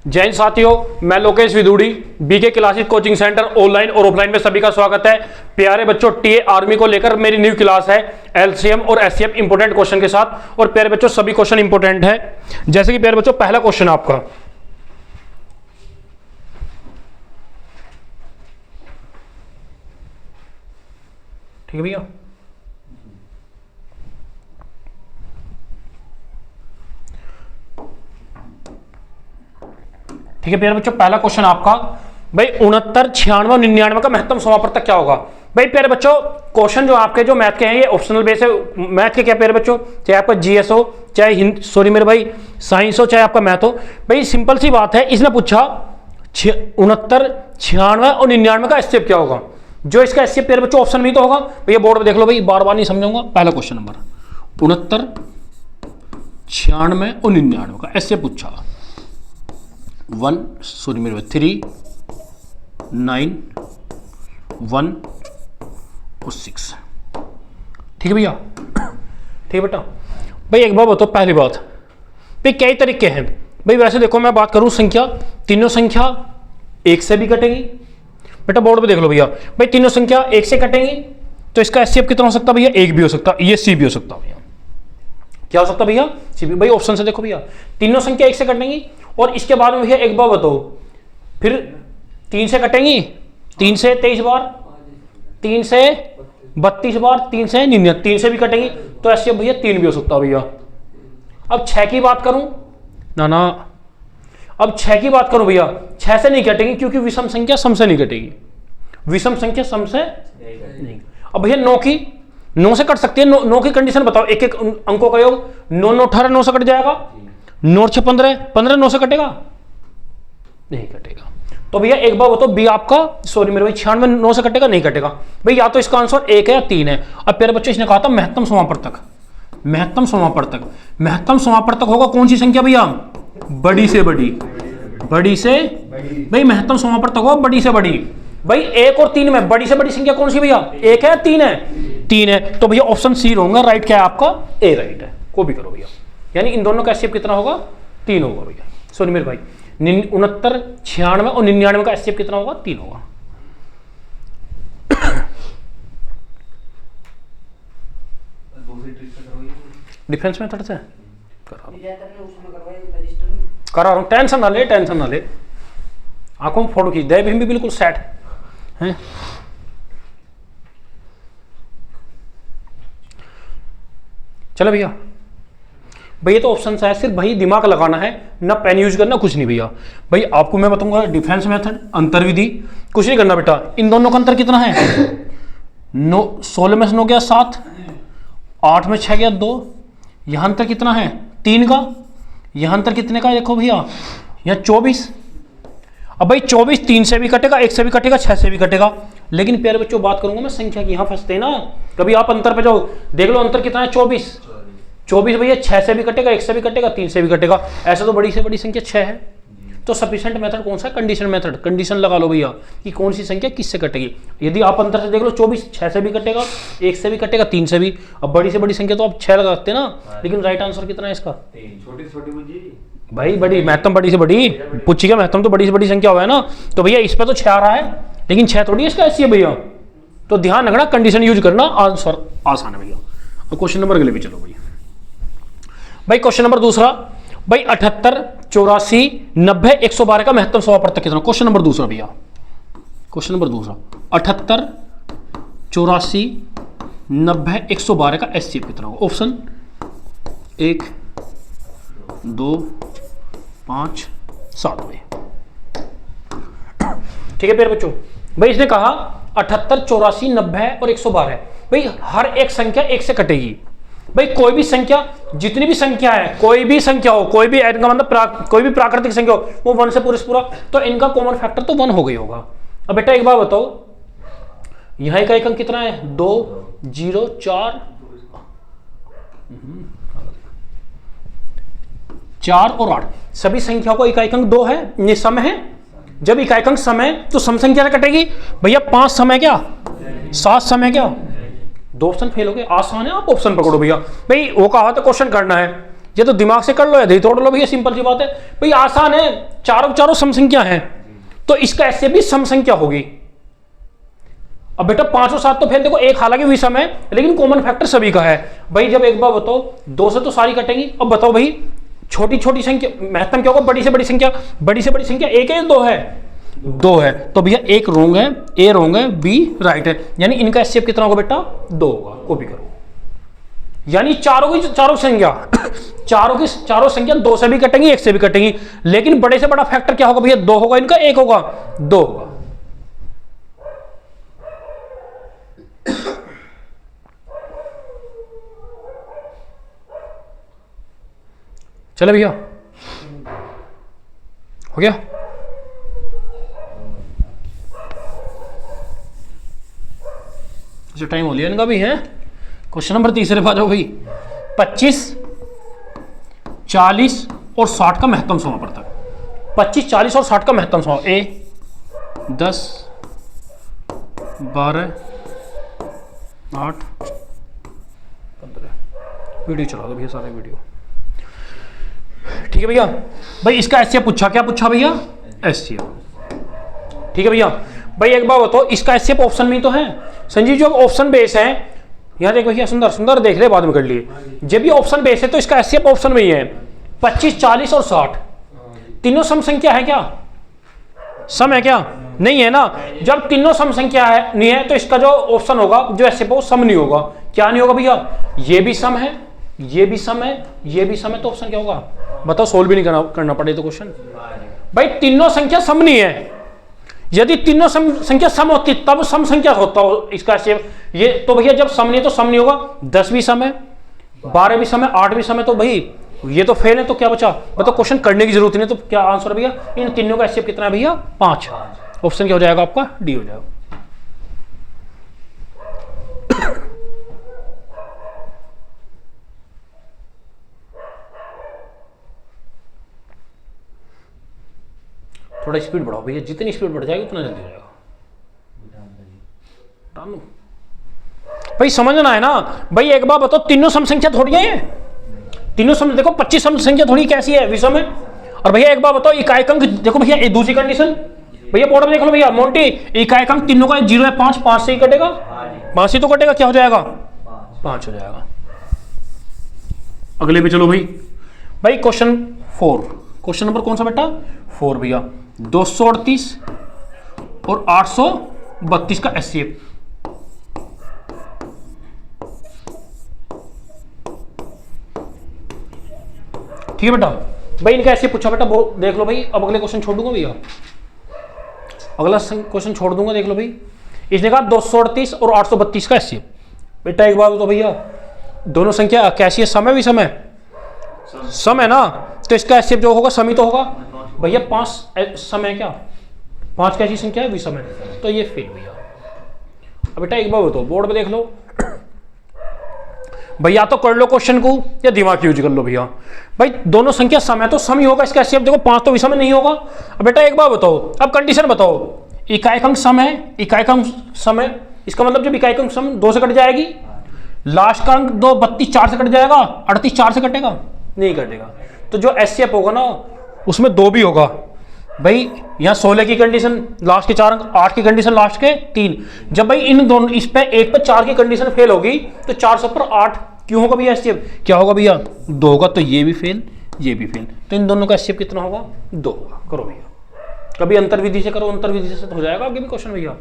जय हिंद साथियों, मैं Lokesh Vidudi, BK classes coaching centre online और ऑफलाइन में सभी का स्वागत है। प्यारे बच्चों, टीए आर्मी को लेकर मेरी न्यू क्लास है एलसीएम और एससीएम इंपोर्टेंट क्वेश्चन के साथ। और प्यारे बच्चों, सभी क्वेश्चन इंपोर्टेंट है। जैसे कि प्यारे बच्चों, पहला क्वेश्चन आपका, ठीक है भैया, ठीक है प्यारे बच्चों, पहला क्वेश्चन आपका भाई 69, 96 और 99 का महत्तम समापवर्तक क्या होगा। भाई प्यारे बच्चों, क्वेश्चन जो आपके जो मैथ के हैं ये ऑप्शनल बेस है। मैथ के क्या प्यारे बच्चों, चाहे आपका जीएस हो, चाहे हिंदी, सॉरी मेरे भाई साइंस हो, चाहे आपका मैथ हो। भाई सिंपल सी बात है, इसने पूछा 69, 96 और 99 का एससीएफ क्या होगा। जो इसका एससीएफ प्यारे बच्चों ऑप्शन में तो होगा। भैया बोर्ड में देख लो भाई, बार बार नहीं समझाऊंगा। पहला क्वेश्चन नंबर 69, 96 और 99 का एससीएफ पूछा 1, सॉरी मेरे 3, 9, 1 और 6। ठीक है भैया, ठीक है बेटा। भाई एक बात बताओ, पहली बात भाई कई तरीके हैं। भाई वैसे देखो, मैं बात करूं संख्या, तीनों संख्या 1 से भी कटेंगी। बेटा बोर्ड पे देख लो भैया, भाई तीनों संख्या 1 से कटेंगी तो इसका एचसीएफ कितना हो सकता है भैया, 1 भी हो सकता है, ये सी भी हो सकता है भैया। क्या हो सकता है भैया, सी भी। भाई ऑप्शन से देखो भैया, तीनों संख्या 1 से कटेंगी और इसके बाद में भैया एक बार बताओ, फिर 3 से कटेंगी, 3 से 23 बार, 3 से 32 बार, 3 से 99, 3 से भी कटेंगी तो ऐसे भैया 3 भी हो सकता है भैया। अब 6 की बात करूं ना, अब 6 की बात करूं भैया, 6 से नहीं कटेंगी क्योंकि विषम संख्या सम से नहीं कटेगी, विषम संख्या सम से नहीं। अब भैया 9 से कट सकती है। 9 की कंडीशन बताओ, एक एक अंकों का योग, 9 9 18 9 से कट जाएगा, 9 6 15 15 9 से कटेगा, नहीं कटेगा। तो भैया एक बार बताओ, बी आपका, सॉरी मेरे भाई 96 9 से कटेगा, नहीं कटेगा। भाई या तो इसका आंसर 1 है या 3 है। अब प्यारे बच्चों, इसने कहा था महत्तम समापवर्तक, महत्तम समापवर्तक, महत्तम समापवर्तक होगा कौन सी संख्या भैया, बड़ी से बड़ी, बड़ी से भाई महत्तम समापवर्तक होगा बड़ी से बड़ी। भाई 1 और 3 में बड़ी से बड़ी संख्या कौन सी भैया, 1 है 3 है, 3 है। तो भैया ऑप्शन सी होगा राइट। क्या है आपका, ए राइट है। को भी करो भैया, यानी इन दोनों का एचसीएफ कितना होगा, 3 होगा भैया। सॉरी मेरे भाई 69, 96 और 99 का एचसीएफ कितना होगा, 3 होगा। डिफेंस मेथड से करा रहा हूं, टेंशन ना ले, टेंशन ना ले। आंखों में फोटो खींच दे, भी बिल्कुल सेट है। चलो भैया, भैया तो ऑप्शन है, सिर्फ भाई दिमाग लगाना है, ना पेन यूज करना, कुछ नहीं भैया। भाई आपको मैं बताऊंगा डिफेंस मेथड, अंतर्विधि, कुछ नहीं करना बेटा। इन दोनों का अंतर कितना है, 9, 16 में से 9 गया 7, 8 में 6 गया 2, यहां अंतर कितना है 3 का, यहां अंतर कितने का देखो भैया, यहाँ 24। अब भाई 24 3 से भी कटेगा, 1 से भी कटेगा, 6 से भी कटेगा। लेकिन प्यारे बच्चों बात करूंगा मैं संख्या की, यहां फंसते हैं ना कभी। आप अंतर पे जाओ, देख लो अंतर कितना है, 24 भैया 6 से भी कटेगा, 1 से भी कटेगा, 3 से भी कटेगा। ऐसा तो बड़ी से बड़ी संख्या 6 है। तो सफिशिएंट मेथड कौन सा, कंडीशन मेथड। कंडीशन लगा लो भैया कि कौन सी संख्या किससे कटेगी। यदि आप अंतर से देख लो, 24 6 से भी कटेगा, 1 से भी कटेगा, 3 से भी। अब बड़ी से बड़ी संख्या तो आप 6 लगा सकते हैं ना, लेकिन राइट आंसर कितना है इसका, छोटी छोटी मुझे भाई बड़ी महत्तम, बड़ी से बड़ी पूछी का महत्तम तो बड़ी से बड़ी संख्या हुआ है ना। तो भैया इस पर तो 6 आ रहा है, लेकिन 6 थोड़ी इसका ऐसी है भैया। तो ध्यान रखना, कंडीशन यूज करना, आंसर आसान है भैया। और क्वेश्चन नंबर अगले भी चलो भैया। भाई क्वेश्चन नंबर दूसरा, भाई 78, 84, 90, 112 का महत्तम समापवर्तक कितना। क्वेश्चन नंबर दूसरा भैया, क्वेश्चन नंबर दूसरा 78, 84, 90, 112 का एचसीएफ कितना होगा। ऑप्शन 1, 2, 5, 7 भाई। ठीक है प्यारे बच्चों, भाई इसने कहा 78, 84, 90 और 112। भाई हर एक संख्या 1 से कटेगी। भाई कोई भी संख्या, जितनी भी संख्या है, कोई भी संख्या हो, कोई भी मतलब कोई भी प्राकृतिक संख्या हो, वो 1 से पूरा, तो इनका कॉमन फैक्टर तो 1 हो गई होगा। अब बेटा एक बार बताओ, यहां का एक अंक कितना है, 2, 0, 4 और 8। सभी संख्याओं को इकाई अंक 2 है, ये सम है। जब इकाई अंक सम है तो सम संख्या से कटेगी। भैया 5 सम है क्या, 7 सम है क्या, 2 ऑप्शन फेल हो गए। आसान है, आप ऑप्शन पकड़ो भैया। भाई वो कहा था क्वेश्चन करना है, ये तो दिमाग से कर लो या दही तोड़ लो भैया, सिंपल सी बात है भाई, आसान है। चारों चारों सम संख्या है तो इसका ऐसे भी सम संख्या होगी। अब बेटा 5 और 7 तो फिर देखो एक हालांकि विषम है लेकिन कॉमन फैक्टर सभी का है भाई। जब एक बार बताओ 2 से तो सारी कटेंगी। अब बताओ भाई छोटी छोटी संख्या महत्तम क्या होगा, बड़ी से बड़ी संख्या, बड़ी से बड़ी संख्या एक है 2 है, 2 है। तो भैया एक रोंग है, ए रोंग है, बी राइट है, यानी इनका एचसीएफ कितना होगा बेटा 2 होगा। कॉपी करो, यानी चारों की चारों संख्या चारों की चारों संख्या 2 से भी कटेंगी 1 से भी कटेंगी, लेकिन बड़े से बड़ा फैक्टर क्या होगा भैया 2 होगा, इनका 1 होगा 2 होगा। चले भैया हो गया। जो टाइम हो लिया इनका भी है। क्वेश्चन नंबर 3 पे आ जाओ भाई। 25, 40 और 60 का महत्तम समां पड़ता। 25, 40 और 60 का महत्तम समां ए 10, 12, 8, 15। वीडियो चला दो भैया सारे वीडियो, ठीक है भैया। भाई इसका एचसीएफ पूछा, क्या पूछा भैया एचसीएफ, ठीक है भैया। भाई एक बार बताओ इसका एचसीएफ ऑप्शन में तो है संजीव, जो ऑप्शन बेस है यहाँ देख भैया, सुंदर सुंदर देख ले, बाद में कर लिए। जब भी ऑप्शन बेस है तो इसका एचसीएफ ऑप्शन में ही है। 25, 40 और 60 तीनों सम संख्या है क्या, सम है क्या, नहीं है ना। जब तीनों सम संख्या है नहीं है तो इसका जो ऑप्शन होगा जो एचसीएफ वो सम नहीं होगा। क्या नहीं होगा भैया, ये भी सम है, ये भी सम है, ये भी सम है, तो ऑप्शन क्या होगा बताओ। सोल्व भी नहीं करना पड़े तो क्वेश्चन। भाई तीनों संख्या सम नहीं है, यदि तीनों संख्या सम होती तब सम संख्या होता हो इसका एचसीएफ। ये तो भैया जब सम नहीं तो सम नहीं होगा। 10 भी सम है, 12 भी सम है, 8 भी सम है, तो भाई ये तो फेल है। तो क्या बचा मतलब क्वेश्चन करने की जरूरत नहीं। तो क्या आंसर है भैया, इन तीनों का एचसीएफ कितना है भैया 5। ऑप्शन क्या हो जाएगा आपका डी हो जाएगा। थोड़ा स्पीड बढ़ाओ भैया, जितनी स्पीड बढ़ जाएगी उतना जल्दी हो जाएगा। भाई समझना है ना भाई। एक बार बताओ तीनों सम संख्या थोड़ी है, तीनों सम देखो 25 सम संख्या थोड़ी कैसी है विषम है। और भैया एक बार बताओ इकाई अंक देखो भैया, एक दूसरी कंडीशन भैया बोर्ड में देख लो भैया मोंटी, इकाई अंक तीनों का 0 है, 5 5 से ही कटेगा, 5 से तो कटेगा, क्या हो जाएगा 5 हो जाएगा। अगले पे चलो भाई। भाई क्वेश्चन 4, क्वेश्चन नंबर कौन सा बेटा 4 भैया। 238 और 832 का एचसीएफ। ठीक है बेटा। भाई इनका एचसीएफ पूछा बेटा, वो देख लो भाई। अब अगले क्वेश्चन छोड़ दूंगा भैया, अगला क्वेश्चन छोड़ दूंगा, देख लो भाई। इसने कहा 238 और 832 का एचसीएफ। बेटा एक बात तो भैया, दोनों संख्या कैसी है, सम है विषम है, सम है ना, तो इसका एचसीएफ जो होगा सम ही तो होगा भैया। 5 सम है क्या, 5 कैसी संख्या है विषम है, तो ये फेल भैया। अब बेटा एक बार बताओ, बोर्ड पे देख लो भैया, तो कर लो क्वेश्चन को या दिमाग यूज कर लो भैया। भाई दोनों संख्या सम है तो सम ही होगा इसका एचसीएफ। देखो 5 तो विषम में नहीं होगा। अब बेटा एक बार बताओ, अब कंडीशन बताओ, इकाई अंक सम है, इकाई अंक सम है, इसका मतलब जब इकाई अंक सम 2 से कट जाएगी, लास्ट का अंक 2 32 4 से कट जाएगा, 38 4 से कटेगा नहीं कटेगा। तो जो एचसीएफ होगा ना उसमें 2 भी होगा भाई। यहाँ 16 की कंडीशन लास्ट के 4 अंक, 8 की कंडीशन लास्ट के 3। जब भाई इन दोनों इस पे 1 पे 4 की कंडीशन फेल होगी तो 4 सब पर 8 क्यों होगा भैया एचसीएफ, क्या होगा भैया 2 होगा। तो ये भी फेल, ये भी फेल, तो इन दोनों का एचसीएफ कितना होगा 2 होगा। करो भैया, कभी अंतर्विधि से करो, अंतर्विधि से तो हो जाएगा आगे भी क्वेश्चन भैया।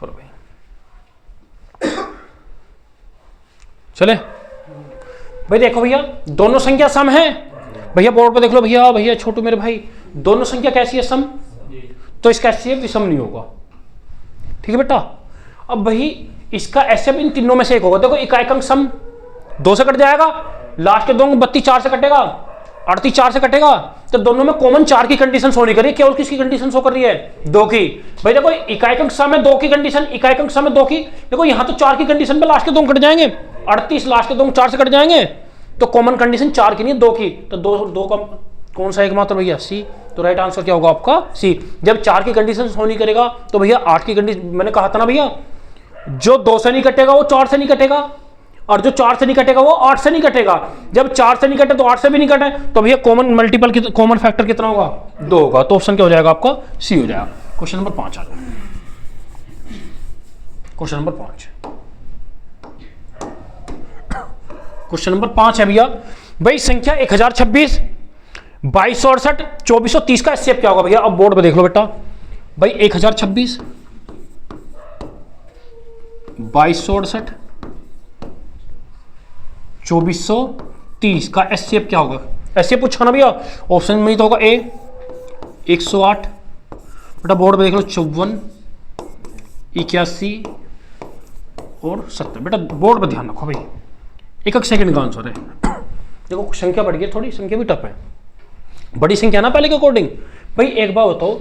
करो भाई, चले भाई। देखो भैया दोनों संख्या सम है भैया, बोर्ड पे देख लो भैया। भैया छोटू मेरे भाई, दोनों संख्या कैसी है सम, तो इसका एचसीएफ विषम नहीं होगा। ठीक है बेटा। अब भाई इसका एचसीएफ इन तीनों में से एक होगा। देखो इकाई अंक सम 2 से कट जाएगा, लास्ट के 2 32 4 से कटेगा, 38 4 से कटेगा, तो दोनों में कॉमन 4 की कंडीशन शो नहीं कर रही है, केवल किसकी कंडीशन शो कर रही है 2 की। भाई देखो इकाई अंक सम है 2 की कंडीशन, इकाई अंक सम है 2 की। देखो यहां तो 4 की कंडीशन पे लास्ट के 2 कट जाएंगे, 38 लास्ट के 2 4 से कट जाएंगे, तो कॉमन कंडीशन 4 की नहीं 2 की। तो 2 का कौन सा एकमात्र भैया सी, तो राइट आंसर क्या होगा आपका सी। जब 4 की कंडीशन शो नहीं करेगा तो भैया 8 की कंडीशन, मैंने कहा था ना भैया, जो 2 से नहीं कटेगा वो 4 से नहीं कटेगा, और जो 4 से नहीं कटेगा वो 8 से नहीं कटेगा। जब 4 से नहीं कटे तो 8 से भी नहीं कटे, तो भैया कॉमन मल्टीपल कॉमन फैक्टर कितना होगा 2 होगा। तो ऑप्शन क्या हो जाएगा आपका सी हो जाएगा। क्वेश्चन नंबर 5 आ जाओ। क्वेश्चन नंबर 5, क्वेश्चन नंबर 5 है भैया, भाई संख्या 1026, 2268, 2430 का एचसीएफ क्या होगा भैया। अब बोर्ड पे देख लो बेटा, भाई 1026, 2268, 2430 का एचसीएफ क्या होगा। एचसीएफ पूछा ना भैया, ऑप्शन में ही तो होगा ए 108, बेटा बोर्ड पे देख लो 54, 81 और 70। बेटा बोर्ड पे ध्यान रखो भाई, एक सेकंड का आंसर है। देखो संख्या बढ़ गई थोड़ी, संख्या भी टफ है, बड़ी संख्या ना पहले के अकॉर्डिंग। भाई एक बार बताओ,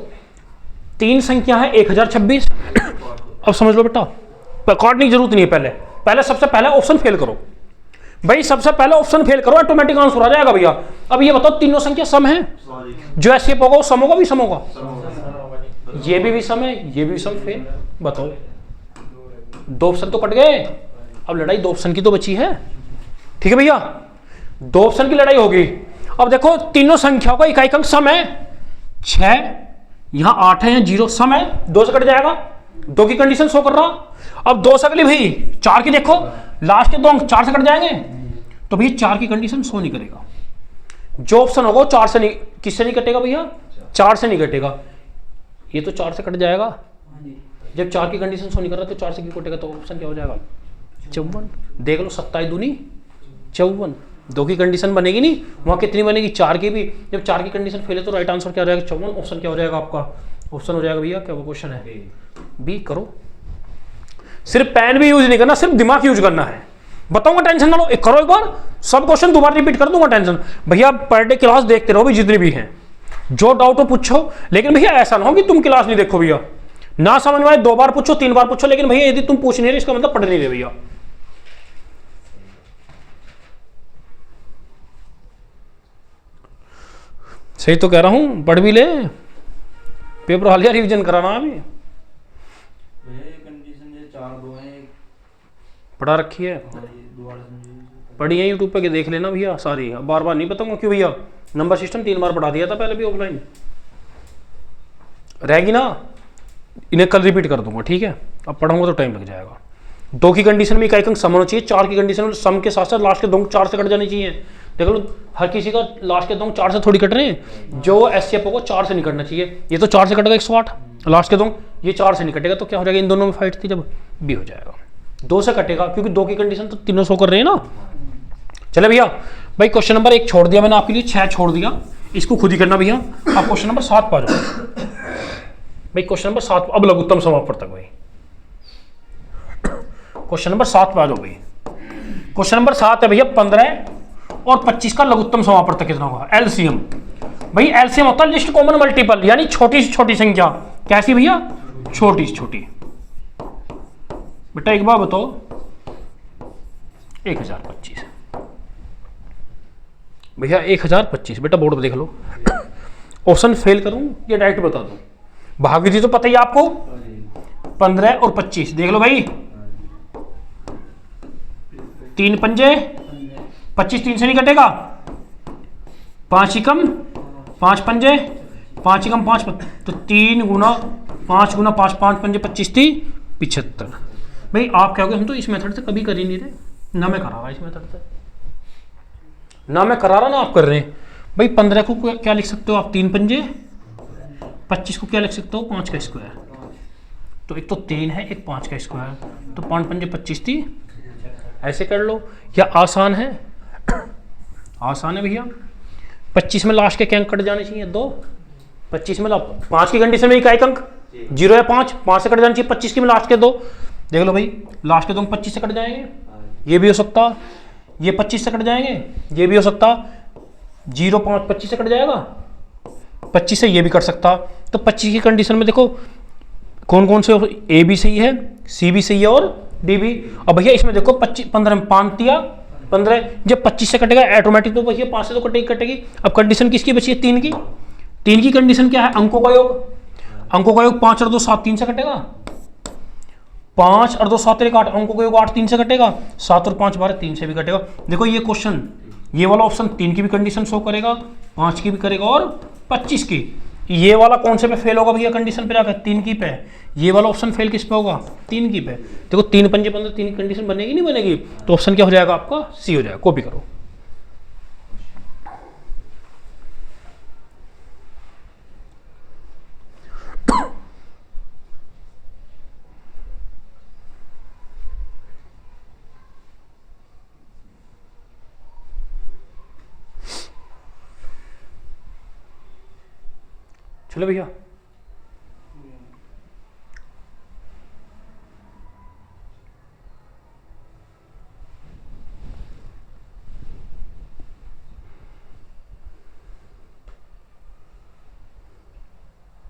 3 संख्या है 1026। अब समझ लो बेटा, काटने की जरूरत नहीं है, पहले सबसे पहले ऑप्शन फेल करो भाई, सबसे पहले ऑप्शन फेल करो, ऑटोमेटिक आंसर आ जाएगा भैया। अब ये बताओ तीनों संख्या सम है, जो ऐसे होगा वो सम होगा भी सम होगा, ये भी सम है, ये भी सम, फेल। बताओ 2 ऑप्शन तो कट गए, अब लड़ाई 2 ऑप्शन की तो बची है, ठीक है भैया, 2 ऑप्शन की लड़ाई होगी। अब देखो तीनों संख्याओं का इकाई अंक सम है, 6 यहां 8 है, 0 सम है, 2 से कट जाएगा, 2 की कंडीशन शो कर रहा। अब 2 से अगली भाई 4 की देखो, लास्ट के 2 अंक 4 से कट जाएंगे, तो भैया 4 की कंडीशन शो नहीं करेगा। जो ऑप्शन होगा 4 से नहीं, किससे नहीं कटेगा भैया, 4 से नहीं कटेगा। ये तो 4 से कट जाएगा, जब 4 की कंडीशन शो नहीं कर रहा तो 4 से क्यों कटेगा, तो ऑप्शन क्या हो जाएगा 54। देख लो 27 दूनी 54, 2 की कंडीशन बनेगी नहीं, वहां कितनी बनेगी 4 की भी। जब 4 की कंडीशन फेल है तो राइट आंसर क्या हो जाएगा 54। ऑप्शन क्या हो जाएगा आपका, ऑप्शन हो जाएगा भैया क्या क्वेश्चन है बी। करो, सिर्फ पेन भी यूज नहीं करना, सिर्फ दिमाग यूज करना है। बताऊंगा, टेंशन ना लो, करो एक बार, सब क्वेश्चन दोबारा रिपीट कर दूंगा, टेंशन भैया। पर डे क्लास देखते रहो भी, जितनी भी हैं, जो डाउट हो पूछो, लेकिन भैया ऐसा ना हो कि तुम क्लास नहीं देखो भैया, ना समझ में आए 2 बार पूछो 3 बार पूछो, लेकिन भैया यदि तुम पूछ नहीं रहे इसका मतलब पढ़ नहीं रहे भैया। सही तो कह रहा हूं, पढ़ भी ले, पेपर हालिया रिवीजन कराना अभी। पढ़ा रखी है, पढ़ी है यूट्यूब पे देख लेना भैया सारी, बार बार नहीं बताऊंगा क्यों भैया, नंबर सिस्टम 3 बार पढ़ा दिया था पहले भी ऑफलाइन, रहेगी ना, इन्हें कल रिपीट कर दूंगा, ठीक है। अब पढ़ाऊंगा तो टाइम लग जाएगा। 2 की कंडीशन में इकाई अंक सम होना चाहिए, 4 की कंडीशन में सम के साथ साथ लास्ट के 2 4 से कट जाने चाहिए। देख लो हर किसी का लास्ट के 2 4 से थोड़ी कट रहे हैं, जो एचसीएफ होगा 4 से नहीं कटना चाहिए। ये तो 4 से कटेगा 108, लास्ट के 2 ये 4 से नहीं कटेगा, तो क्या हो जाएगा, इन दोनों में फाइट थी जब, बी हो जाएगा। 2 से कटेगा क्योंकि 2 की कंडीशन तो तीनों शो कर रहे हैं ना। चले भैया, भाई क्वेश्चन नंबर 1 छोड़ दिया मैंने आपके लिए, 6 छोड़ दिया, इसको खुद ही करना भैया। आप क्वेश्चन नंबर 7 पा जाओ भाई, क्वेश्चन नंबर 7 अब लघुत्तम समापन तक भाई, क्वेश्चन नंबर 7 पे आ जाओ भाई। क्वेश्चन नंबर 7 है भैया 15 और 25 का लघुत्तम समापन तक कितना होगा, एलसीएम। भाई एलसीएम होता है लिस्ट कॉमन मल्टीपल, यानी छोटी से छोटी संख्या। कैसी भैया, छोटी से छोटी। बेटा एक बार बताओ, 1025 भैया 1025, बेटा बोर्ड पे देख लो, ऑप्शन फेल करूं या डायरेक्ट बता दूं, भागविधि तो पता ही आपको। 15 और 25 देख लो भाई, 3 पंजे 25, 3 से नहीं कटेगा, 5 ही कम 5 पंजे 5 ही कम 5, तो 3 गुना 5 गुना 5, 5 पंजे 25 थी 75। भाई आप क्या हो, हम तो इस मेथड से कभी कर ही नहीं रहे, ना मैं करा रहा इस मेथड से, ना मैं करा रहा ना आप कर रहे हैं। भाई 15 को क्या लिख सकते हो आप, 3 पंजे, 25 को क्या लिख सकते हो 5 का स्क्वायर, तो एक तो 3 है एक 5 का स्क्वायर, तो 5 पंजे 25 थी, ऐसे कर लो। या आसान है, आसान है भैया, 25 में लास्ट के अंक कट जाने चाहिए 2, 25 में 5 की कंडीशन में इकाई अंक 0 या 5 से कट जाने चाहिए, 25 की में लास्ट के 2, देख लो भाई लास्ट के 2 25 से कट जाएंगे, ये भी हो सकता, ये 25 से कट जाएंगे, ये भी हो सकता, 0 5 25 से कट जाएगा, 25 से ये भी कट सकता। तो 25 की कंडीशन में देखो कौन कौन से, ए भी सही है, सी भी सही है और डी भी। अब भैया इसमें देखो 25 15 में 5 दिया 15, जब 25 से कटेगा ऑटोमेटिक तो भैया 5 से तो कटेगी। अब कंडीशन किसकी बची है, 3 की, 3 की कंडीशन क्या है, अंकों का योग। अंकों का योग 5 और 2 7, 3 से कटेगा। 5 और 2 7 8, अंकों का योग 8, 3 से कटेगा। 7 और 5 12, 3 से भी कटेगा। देखो ये क्वेश्चन, ये वाला ऑप्शन 3 की भी कंडीशन शो करेगा, 5 की भी करेगा और 25 की। ये वाला कौन से पे फेल होगा भैया कंडीशन पे जाकर, 3 की पे। ये वाला ऑप्शन फेल किस पे होगा, 3 की पे। देखो 3 पंजे 15, 3 की कंडीशन बनेगी नहीं बनेगी, तो ऑप्शन क्या हो जाएगा आपका, सी हो जाएगा। कॉपी करो। चलो भैया,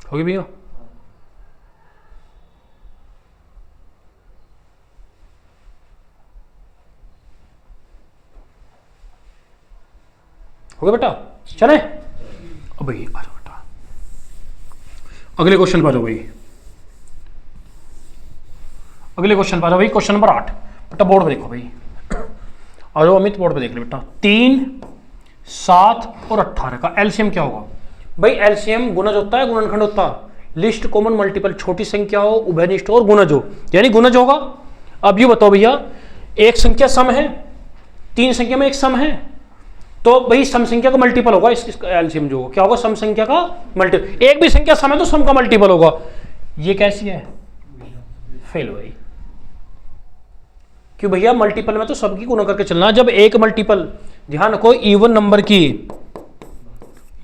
हो गया भैया। हो गया बेटा, चले अब भाई आ जाओ बेटा, अगले क्वेश्चन पर आ जाओ भाई। अगले क्वेश्चन पर आ जाओ भाई, क्वेश्चन नंबर 8 बेटा। बोर्ड पे देखो भाई, आ जाओ अमित, बोर्ड पे देख ले बेटा। 3 7 और 18 का एलसीएम क्या होगा भाई। एलसीएम गुणज होता है, गुणनखंड होता है। लिस्ट कॉमन मल्टीपल, छोटी संख्या हो, उभयनिष्ठ और गुणज हो, यानी गुणज होगा। अब ये बताओ भैया, एक संख्या सम है, 3 संख्या में एक सम है, तो भाई सम संख्या का मल्टीपल होगा इसका एलसीएम जो क्या होगा, सम संख्या का मल्टीपल। एक भी संख्या सम है तो सम का मल्टीपल होगा। ये कैसी है, फेल भाई। क्यों भैया, मल्टीपल में तो सबकी गुणा करके चलना। जब एक मल्टीपल, ध्यान रखो, इवन नंबर की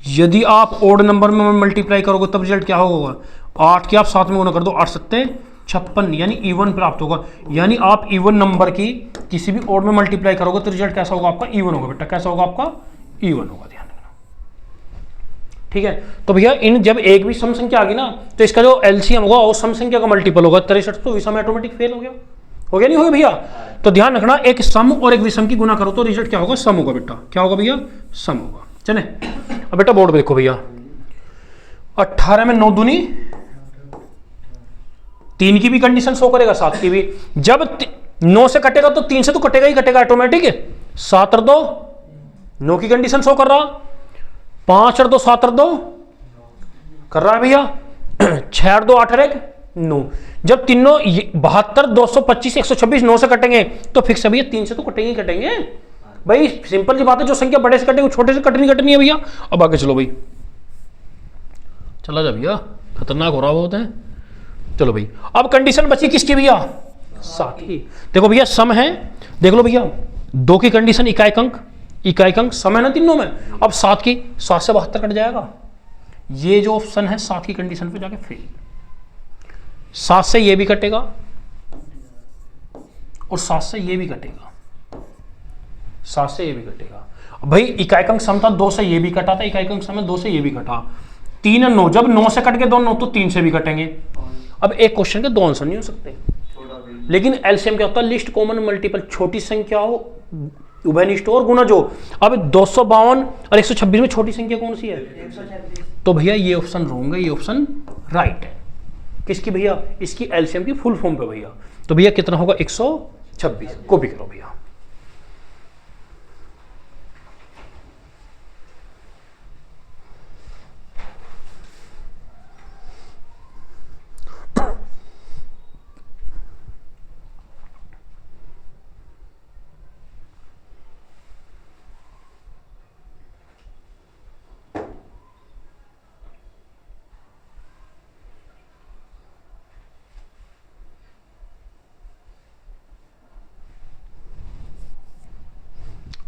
यदि आप ओड नंबर में मल्टीप्लाई करोगे तब रिजल्ट क्या होगा, 8 की आप 7 में गुणा कर दो, 8 सत्ते 56, यानी इवन प्राप्त होगा। यानी आप इवन नंबर की किसी भी ओड में मल्टीप्लाई करोगे तो रिजल्ट कैसा होगा आपका, इवन होगा बेटा। कैसा होगा आपका, इवन होगा, ध्यान रखना। ठीक है, तो भैया इन जब एक भी सम संख्या आ गई ना, तो इसका जो एलसीएम होगा वो सम संख्या का मल्टीपल होगा। 63, तो विषम ऑटोमेटिक फेल हो गया, हो गया नहीं हो गया भैया। तो ध्यान रखना, एक सम और एक विषम की गुना करो तो रिजल्ट क्या होगा, सम होगा बेटा। क्या होगा भैया, सम होगा। चले अब बेटा बोर्ड पे देखो भैया, 18 में 9 दूनी 3 की भी कंडीशन शो करेगा, 7 की भी। जब 9 से कटेगा तो 3 से तो कटेगा ही कटेगा ऑटोमेटिक है। 7 और 2 9 की कंडीशन शो कर रहा, 5 और 2 7 और 2 कर रहा है भैया, 6 और 2 8 और 1 9। जब तीनों 72 225 126 9 से कटेंगे तो फिक्स है भैया, 3 से तो कटेंगे ही कटेंगे भाई। सिंपल सी बात है, जो संख्या बड़े से कटेगी छोटे से कटनी है भैया। अब आगे चलो भाई, चला जा भैया, खतरनाक हो रहा होता है। चलो भाई, अब कंडीशन बची किसकी भैया, 7 की। देखो भैया सम है, देख लो भैया, 2 की कंडीशन इकाई अंक सम है ना तीनों में। अब 7 की, 7 से 72 कट जाएगा। ये जो ऑप्शन है 7 की कंडीशन पे जाके फेल। 7 से ये भी कटेगा और 7 से ये भी कटेगा, 7 से ये भी कटेगा। भाई इकाई अंक सम था, 2 से ये भी कटा था, इकाई अंक सम है, 2 से ये भी कटा। 3 और 9, जब 9 से कट के 2 9 तो 3 से भी कटेंगे। अब एक क्वेश्चन के 2 आंसर नहीं हो सकते, लेकिन एलसीएम क्या होता है, लिस्ट कॉमन मल्टीपल, छोटी संख्या हो, उभयनिष्ठ और गुणज हो। अब 252 और 126 में छोटी संख्या कौन सी है, 126। तो भैया ये ऑप्शन रॉन्ग है, ये ऑप्शन राइट है। किसकी भैया, इसकी एलसीएम की फुल फॉर्म पे भैया। तो भैया कितना होगा, 126। कॉपी करो भैया।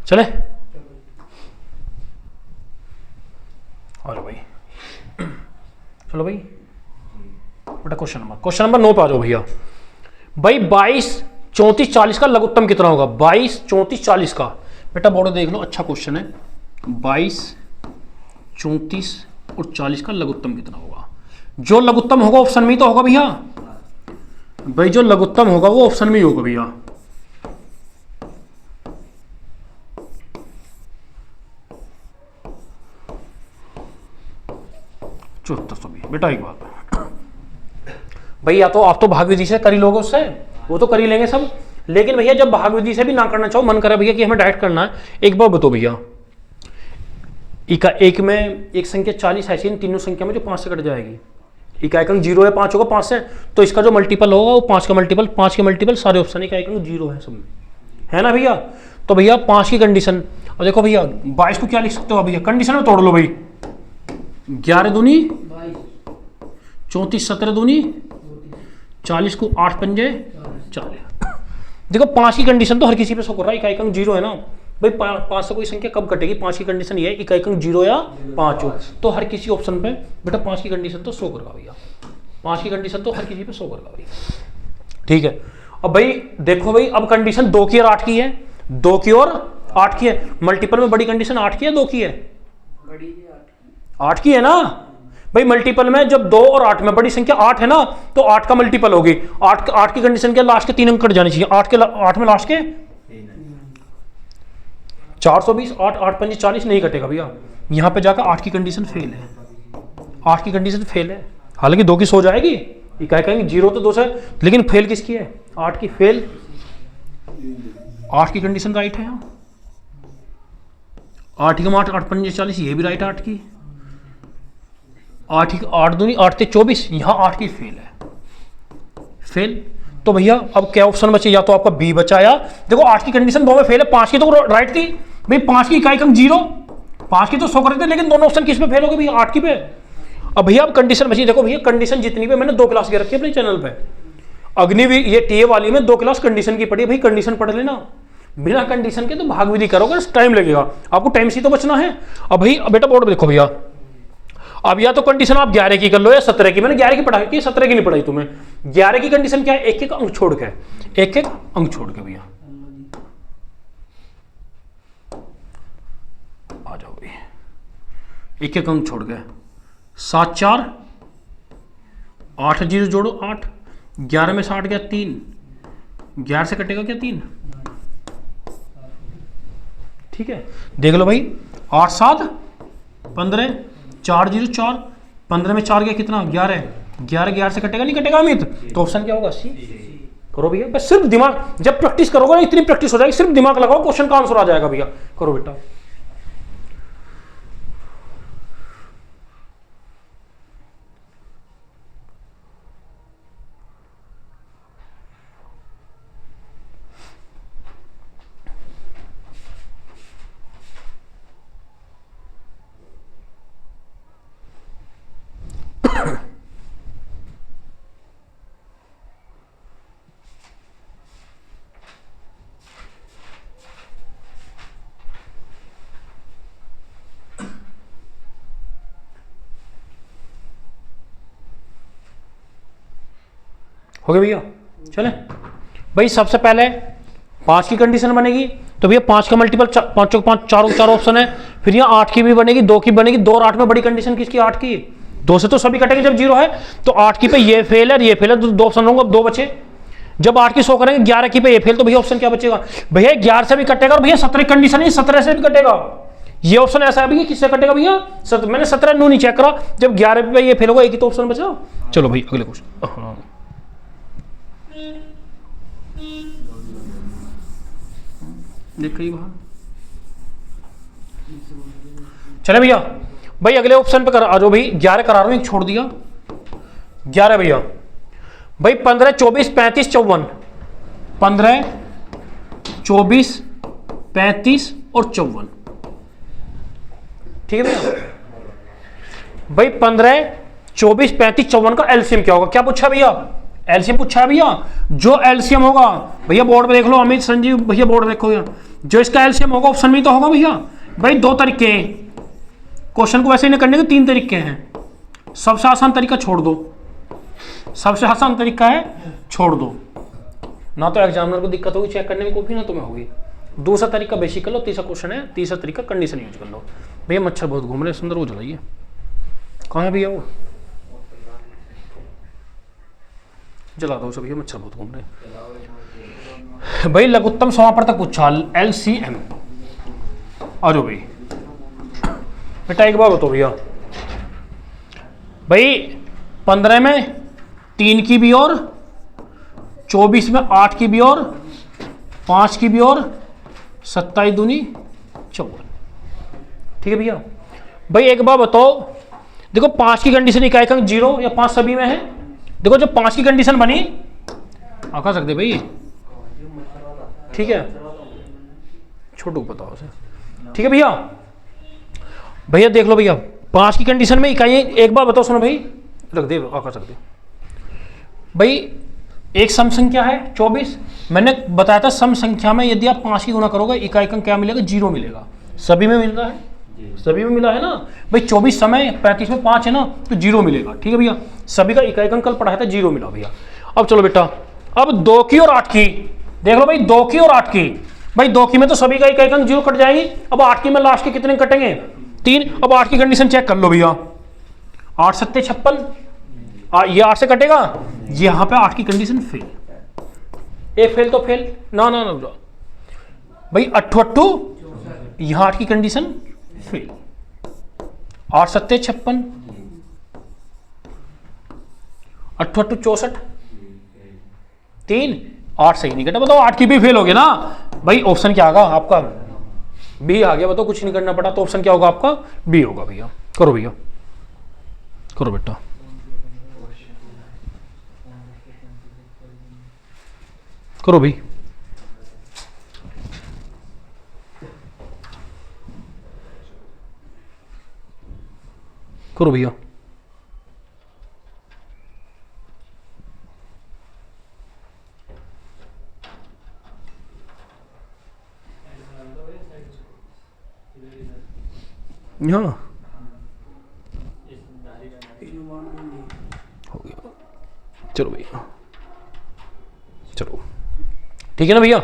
चले और भाई, चलो भाई बेटा क्वेश्चन नंबर 9 पे आ जाओ भैया। भाई 22 34 40 का लघुत्तम कितना होगा, 22 34 40 का। बेटा बोर्ड देख लो, अच्छा क्वेश्चन है। 22 34 और 40 का लघुत्तम कितना होगा। जो लघुत्तम होगा ऑप्शन में ही तो होगा भैया। भाई जो लघुत्तम होगा वो ऑप्शन में ही होगा भैया। 7420। बेटा एक बात भाई, या तो आप तो भाग विधि से कर ही लोगे, उससे वो तो कर ही लेंगे सब, लेकिन भैया जब भाग विधि से भी ना करना चाहो, मन करे भैया कि हमें डायरेक्ट करना है, एक बार बताओ भैया, इका एक में एक संख्या 40 ऐसी इन तीनों संख्या में जो 5 से कट जाएगी, इकाई अंक 0 है, 5 होगा 5 से, तो इसका जो मल्टीपल होगा वो 5 का मल्टीपल, 5 के मल्टीपल सारे ऑप्शन इकाई अंक 0 है सब में, है ना भैया। तो भैया 5 की कंडीशन, और देखो भैया 22 को क्या लिख सकते हो भैया, कंडीशन में तोड़ लो भाई, 11 दूनी 34, 17 दूनी 40 को 8 पंजे 40। देखो 5 की कंडीशन तो हर किसी पे शो कर रहा है, इकाई अंक 0 है ना भाई, 5 से कोई संख्या कब कटेगी, 5 की कंडीशन ये है इकाई अंक 0 या 5 हो, तो हर किसी ऑप्शन पे बेटा 5 की कंडीशन तो शो करेगा भैया, 5 की कंडीशन तो हर किसी पे शो करेगा भैया, ठीक है। अब भाई देखो भाई, अब कंडीशन 2 की और 8 की है, 2 की और 8 की है, मल्टीपल में बड़ी कंडीशन 8 की है 2 की है, 8 की है ना भाई, मल्टीपल में जब 2 और 8 में बड़ी संख्या 8 है ना, तो 8 का मल्टीपल होगी, 8 की कंडीशन के लास्ट के 3 अंक कट जाने चाहिए, 8 में लास्ट के 420, 8 8 5 40 नहीं कटेगा भैया, यहां पे जाकर 8 की कंडीशन फेल है, 8 की कंडीशन फेल है, हालांकि 2 की सो जाएगी, इकाई कहेंगे 0 तो 2 से, लेकिन फेल किसकी है, 8 की फेल, 8 की कंडीशन राइट है यहाँ, 8 की 8 8 5 40 ये भी राइट है 8 की, 8 दूनी 8 से 24, यहाँ 8 की फेल है, फेल। तो भैया अब क्या ऑप्शन बचे, या तो आपका बी बचा, या देखो 8 की कंडीशन 2 में फेल है, 5 की तो राइट थी भाई, 5 की इकाई अंक 0, 5 की तो 100 कर रहे थे, लेकिन दोनों ऑप्शन किस पे फेल हो गए भैया, 8 की पे। अब भैया अब कंडीशन बची, देखो भैया कंडीशन जितनी भी मैंने 2 क्लास के रखी है अपने चैनल पे, अग्निवीर ये टीए वाली में 2 क्लास कंडीशन की पड़ी, भाई कंडीशन पढ़ लेना, बिना कंडीशन के तो भाग विधि करोगे टाइम लगेगा, आपको टाइम से तो बचना है। अब भाई बेटा बोर्ड देखो भैया, अब या तो कंडीशन आप 11 की कर लो या 17 की, मैंने 11 की पढ़ाई की, 17 की नहीं पढ़ाई तुम्हें। 11 की कंडीशन क्या है, एक एक अंक छोड़ के, एक एक अंक छोड़ के भैया, आ जाओ भाई, एक एक अंक छोड़ के, 7 4 8 0 जोड़ो 8, 11 में 60 गया 3, 11 से कटेगा क्या 3, ठीक है देख लो भाई, 8 7 15 4 0 4, 15 में 4 गया कितना 11, 11 से कटेगा नहीं कटेगा अमित, तो ऑप्शन क्या होगा सी। करो भैया, बस सिर्फ दिमाग, जब प्रैक्टिस करोगे ना इतनी प्रैक्टिस हो जाएगी, सिर्फ दिमाग लगाओ क्वेश्चन का आंसर आ जाएगा भैया, करो बेटा। हो गया भैया, चले भाई, सबसे पहले 5 की कंडीशन बनेगी, तो भैया 5 का मल्टीपल 5 चौक 5 चार ऑप्शन है, फिर यहाँ 8 की भी बनेगी, 2 की बनेगी, 2 और 8 में बड़ी कंडीशन किसकी 8 की, 2 से तो सभी कटेंगे जब 0 है, तो 8 की पे ये फेल है ये फेल है, तो 2 ऑप्शन होंगे, अब 2 बचे, जब 8 की 100 करेंगे 11 की पे ये फेल, तो भैया ऑप्शन क्या बचेगा भैया, 11 से भी कटेगा, और भैया 17 कंडीशन है 17 से भी कटेगा, ये ऑप्शन ऐसा है भैया, किससे कटेगा भैया, मैंने 17 नो नहीं चेक करा, जब 11 पे ये फेल होगा, एक ही तो ऑप्शन बचा। चलो भाई अगले क्वेश्चन, देखिए वहां, चले भैया भाई अगले ऑप्शन पे कर आ जाओ भाई, 11 करा रहा हूं, एक छोड़ दिया, 11 भैया भाई 15 24 35 54, 15 24 35 और 54, ठीक है भैया भाई 15 24 35 54 का एलसीएम क्या होगा, क्या पूछा भैया, एलसीएम पूछा है भैया, जो एलसीएम होगा भैया बोर्ड पे देख लो, अमित संजीव भैया बोर्ड देखो भैया, जो इसका एलसीएम होगा ऑप्शन में तो होगा भैया, भाई 2 तरीके हैं क्वेश्चन को वैसे नहीं करने के, 3 तरीके हैं, सबसे आसान तरीका छोड़ दो, सबसे आसान तरीका है छोड़ दो, ना तो एग्जामिनर को दिक्कत होगी चेक करने में कॉपी, ना तुम्हें होगी, दूसरा तरीका बेसिक कर लो, तीसरा क्वेश्चन है, तीसरा तरीका कंडीशन यूज कर लो। भैया मच्छर बहुत घूम रहे सुंदर, वो जलाइए, कहाँ है भैया वो, जला दो भैया, मच्छर बहुत घूम रहे। भाई लघुत्तम समापवर्तक पूछा, एलसीएम, आ जाओ भाई बेटा, एक बार बताओ भैया, भाई 15 में 3 की भी और 24 में 8 की भी और 5 की भी और 27 दूनी 54। ठीक है भैया। भाई एक बार बताओ, देखो 5 की कंडीशन इकाई अंक 0 या 5 सभी में है। देखो जब 5 की कंडीशन बनी आका सकते भाई, ठीक है, छोटू को बताओ उसे। ठीक है भैया। भैया देख लो भैया, 5 की कंडीशन में इकाई, एक बार बताओ सुनो भाई, रख दे आका सकते भाई। एक सम संख्या है 24, मैंने बताया था सम संख्या में यदि आप 5 की गुणा करोगे इकाई अंक क्या मिलेगा, 0 मिलेगा। सभी में मिल रहा है, सभी में मिला है ना भाई। 24 समय 35 में 5 है ना, तो 0 मिलेगा। ठीक है भैया, सभी का इकाई अंक कल पढ़ाया था, 0 मिला भैया। अब चलो बेटा, अब 2 की और 8 की देख लो भाई। 2 की और 8 की भाई, 2 की में तो सभी का इकाई अंक 0 कट जाएगी। अब 8 की में लास्ट के कितने कटेंगे, 3। अब 8 की कंडीशन चेक कर लो भैया, 8 सत्ते 56, ये 8 से कटेगा, यहां पे 8 की कंडीशन फेल। एक फेल तो फेल ना ना ना भाई, 8 यहां 8 की कंडीशन फेल। 8 सत्ते 56, 8 64, 3, 8 सही नहीं कटा। बताओ 8 की भी फेल हो गया ना भाई। ऑप्शन क्या आएगा आपका, बी आ गया। बताओ कुछ नहीं करना पड़ा, तो ऑप्शन क्या होगा आपका, बी होगा भैया। करो भैया, करो बेटा। करो भाई, करो भैया। यहाँ हो गया, चलो भैया, चलो ठीक है ना भैया।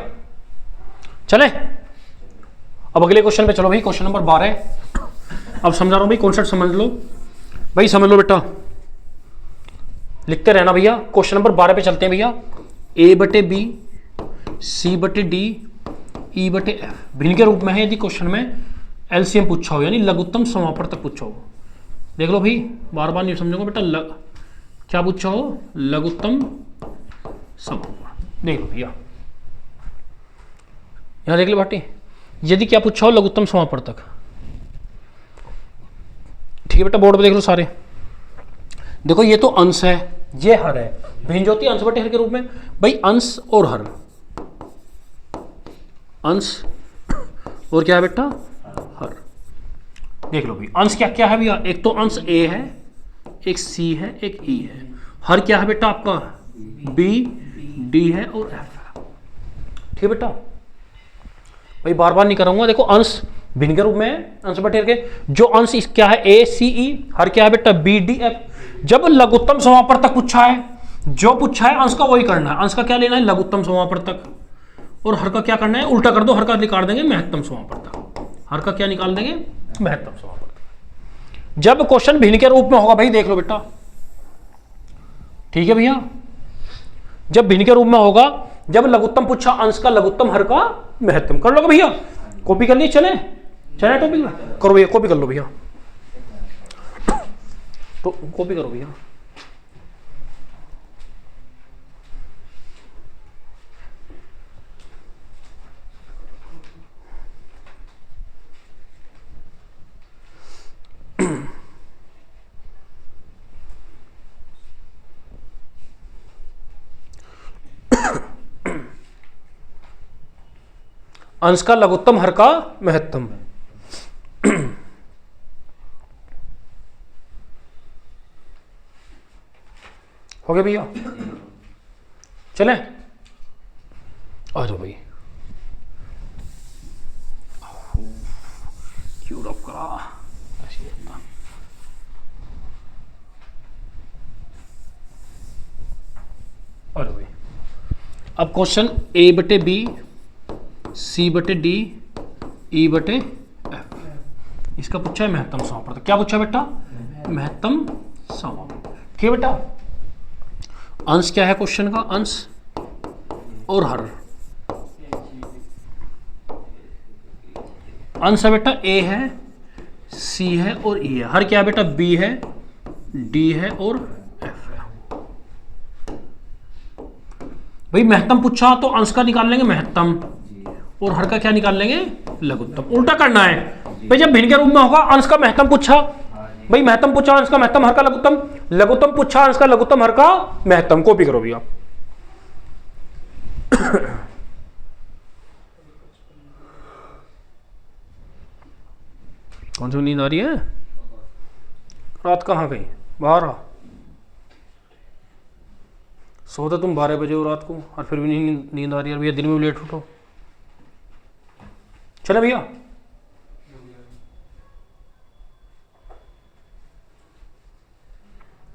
चले अब अगले क्वेश्चन पे चलो भाई। Question number 12। अब समझा रहा हूं भाई, कॉन्सेप्ट समझ लो भाई, समझ लो बेटा, लिखते रहना भैया। क्वेश्चन नंबर 12 पे चलते हैं भैया। A/B C/D E/F भिन्न के रूप में है। यदि क्वेश्चन में एलसीएम पूछा हो, यानी लघुत्तम समापवर्तक पूछा हो, देख लो भाई, बार बार नहीं समझोगे बेटा, क्या पूछा हो, लघुत्तम समापवर्तक। देख लो भैया, यहां देख लो भाटी, यदि क्या पूछा हो, लघुत्तम समापवर्तक। ठीक है बेटा, बोर्ड पे देख लो सारे। देखो ये तो अंश है, ये हर है। भिन्न होती है अंश बटे हर के रूप में भाई। अंश और हर, अंश और क्या है बेटा, हर। देख लो भाई, अंश क्या क्या है भैया, एक तो अंश ए है, एक सी है, एक ई है। हर क्या है बेटा आपका, बी, डी है और एफ है। ठीक है बेटा भाई, बार बार नहीं करूंगा। देखो अंश भिन्न के रूप में है, अंश बटे के। जो अंश क्या है, ए सी ई, हर क्या है बेटा, बी डी एफ। जब लघुत्तम समापवर्तक पूछा है, जो पूछा है अंश का वही करना है। अंश का क्या लेना है, लघुत्तम समापवर्तक, और हर का क्या करना है, उल्टा कर दो। हर का निकाल देंगे महत्तम समापवर्तक, हर का क्या निकाल देंगे, महत्तम समापवर्तक। जब क्वेश्चन भिन्न के रूप में होगा भाई, देख लो बेटा, ठीक है भैया, जब भिन्न के रूप में होगा, जब लघुत्तम पूछा, अंश का लघुत्तम, हर का महत्तम। कर लोगे भैया, कॉपी कर लिए, चले चले टॉपिक में करो भैया, कॉपी कर लो भैया, तो कॉपी करो भैया। अंश का लघुत्तम, हर का महत्तम। हो गया भैया, चले आ जाओ भाई। क्यों रब करा आ जाओ भाई। अब क्वेश्चन A/B C/D E/F, इसका पूछा है महत्तम समापवर्तक। क्या पूछा बेटा, महत्तम समापवर्तक। ठीक है बेटा, अंश क्या है क्वेश्चन का, अंश और हर। अंश है बेटा ए है, सी है और ई है। हर क्या है बेटा, बी है, डी है और एफ है। भाई महत्तम पूछा तो अंश का निकाल लेंगे महत्तम और हर का क्या निकाल लेंगे लघुत्तम। उल्टा करना है भाई, जब भिन्न के रूप में होगा अंश का महत्तम पूछा, भाई महत्तम पूछा अंश का महत्तम हर का लघुत्तम, लघुत्तम पूछा अंश का लघुत्तम हर का महत्तम। कॉपी करो भैया। कौन सी नींद आ रही है? रात कहाँ गई? बाहर आ। सोते तुम 12 बजे हो रात को और फिर भी नींद आ रही है भैया। दिन में भी लेट उठो। चले भैया।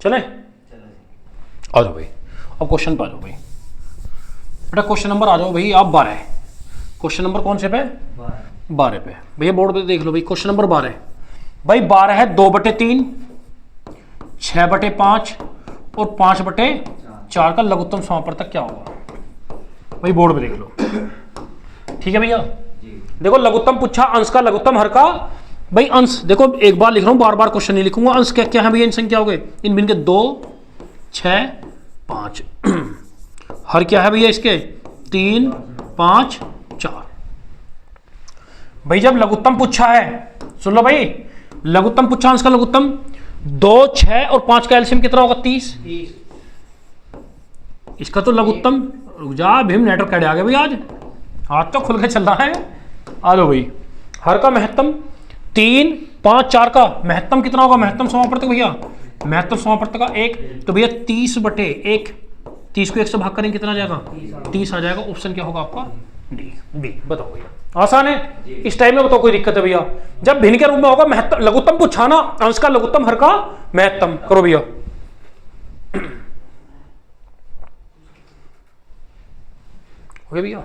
चले आ जाओ भाई। अब क्वेश्चन पे आ जाओ भाई। बेटा क्वेश्चन नंबर आ जाओ भाई आप 12। क्वेश्चन नंबर कौन से पे? 12 पे। भैया बोर्ड पे देख लो भाई। क्वेश्चन नंबर 12 भाई 12 है 2/3, 6/5 और 5/4 का लघुत्तम समापवर्तक क्या होगा? भाई बोर्ड पे देख लो। ठीक है भैया। देखो लघुत्तम पूछा अंश का लघुत्तम हर का। भाई अंश देखो एक बार लिख रहा हूं, बार बार क्वेश्चन नहीं लिखूंगा। अंश क्या क्या है भैया इन संख्या हो गए? इन भिन्न के 2, 6, 5। हर क्या है भैया इसके? 3, 5, 4। भाई जब लघुत्तम पूछा है, सुन लो भाई, लघुत्तम पूछा अंश का लघुत्तम 2, 6 और 5 का एलसीएम कितना होगा? 30। इसका तो लघुत्तम, रुक जा भीम, नेटवर्क कैडे आ गए भाई आज तो खुल के चल रहा है। आ जाओ भाई। हर का महत्तम 3, 5, 4 का महत्तम कितना होगा? महत्तम समापवर्तक भैया, महत्तम समापवर्तक का 1। तो भैया 30/1, 30 को 1 से भाग करेंगे कितना आ जाएगा? 30 आ जाएगा। ऑप्शन क्या होगा आपका? D, B. बताओ भैया, आसान है। इस टाइम में बताओ कोई दिक्कत है भैया? जब भिन्न के रूप में होगा महत्तम, लघुत्तम पूछा ना अंश का लघुत्तम हर का महत्तम। करो भैया। ओके भैया।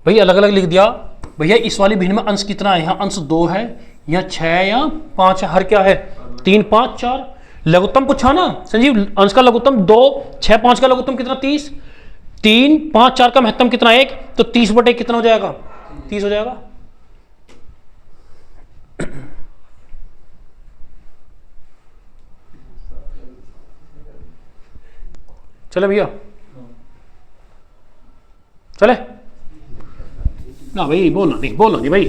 भैया अलग अलग लिख दिया। भैया इस वाली भिन्न में अंश कितना है? यहाँ अंश 2 है, यहाँ 6 या 5 है। हर क्या है? 3, 5, 4। लघुत्तम पूछा ना संजीव, अंश का लघुत्तम 2, 6, 5 का लघुत्तम कितना? 30। 3, 5, 4 का महत्तम कितना? 1। तो 30/1 कितना हो जाएगा? 30 हो जाएगा। चले भैया, चले ना भाई। बोलना नहीं भाई।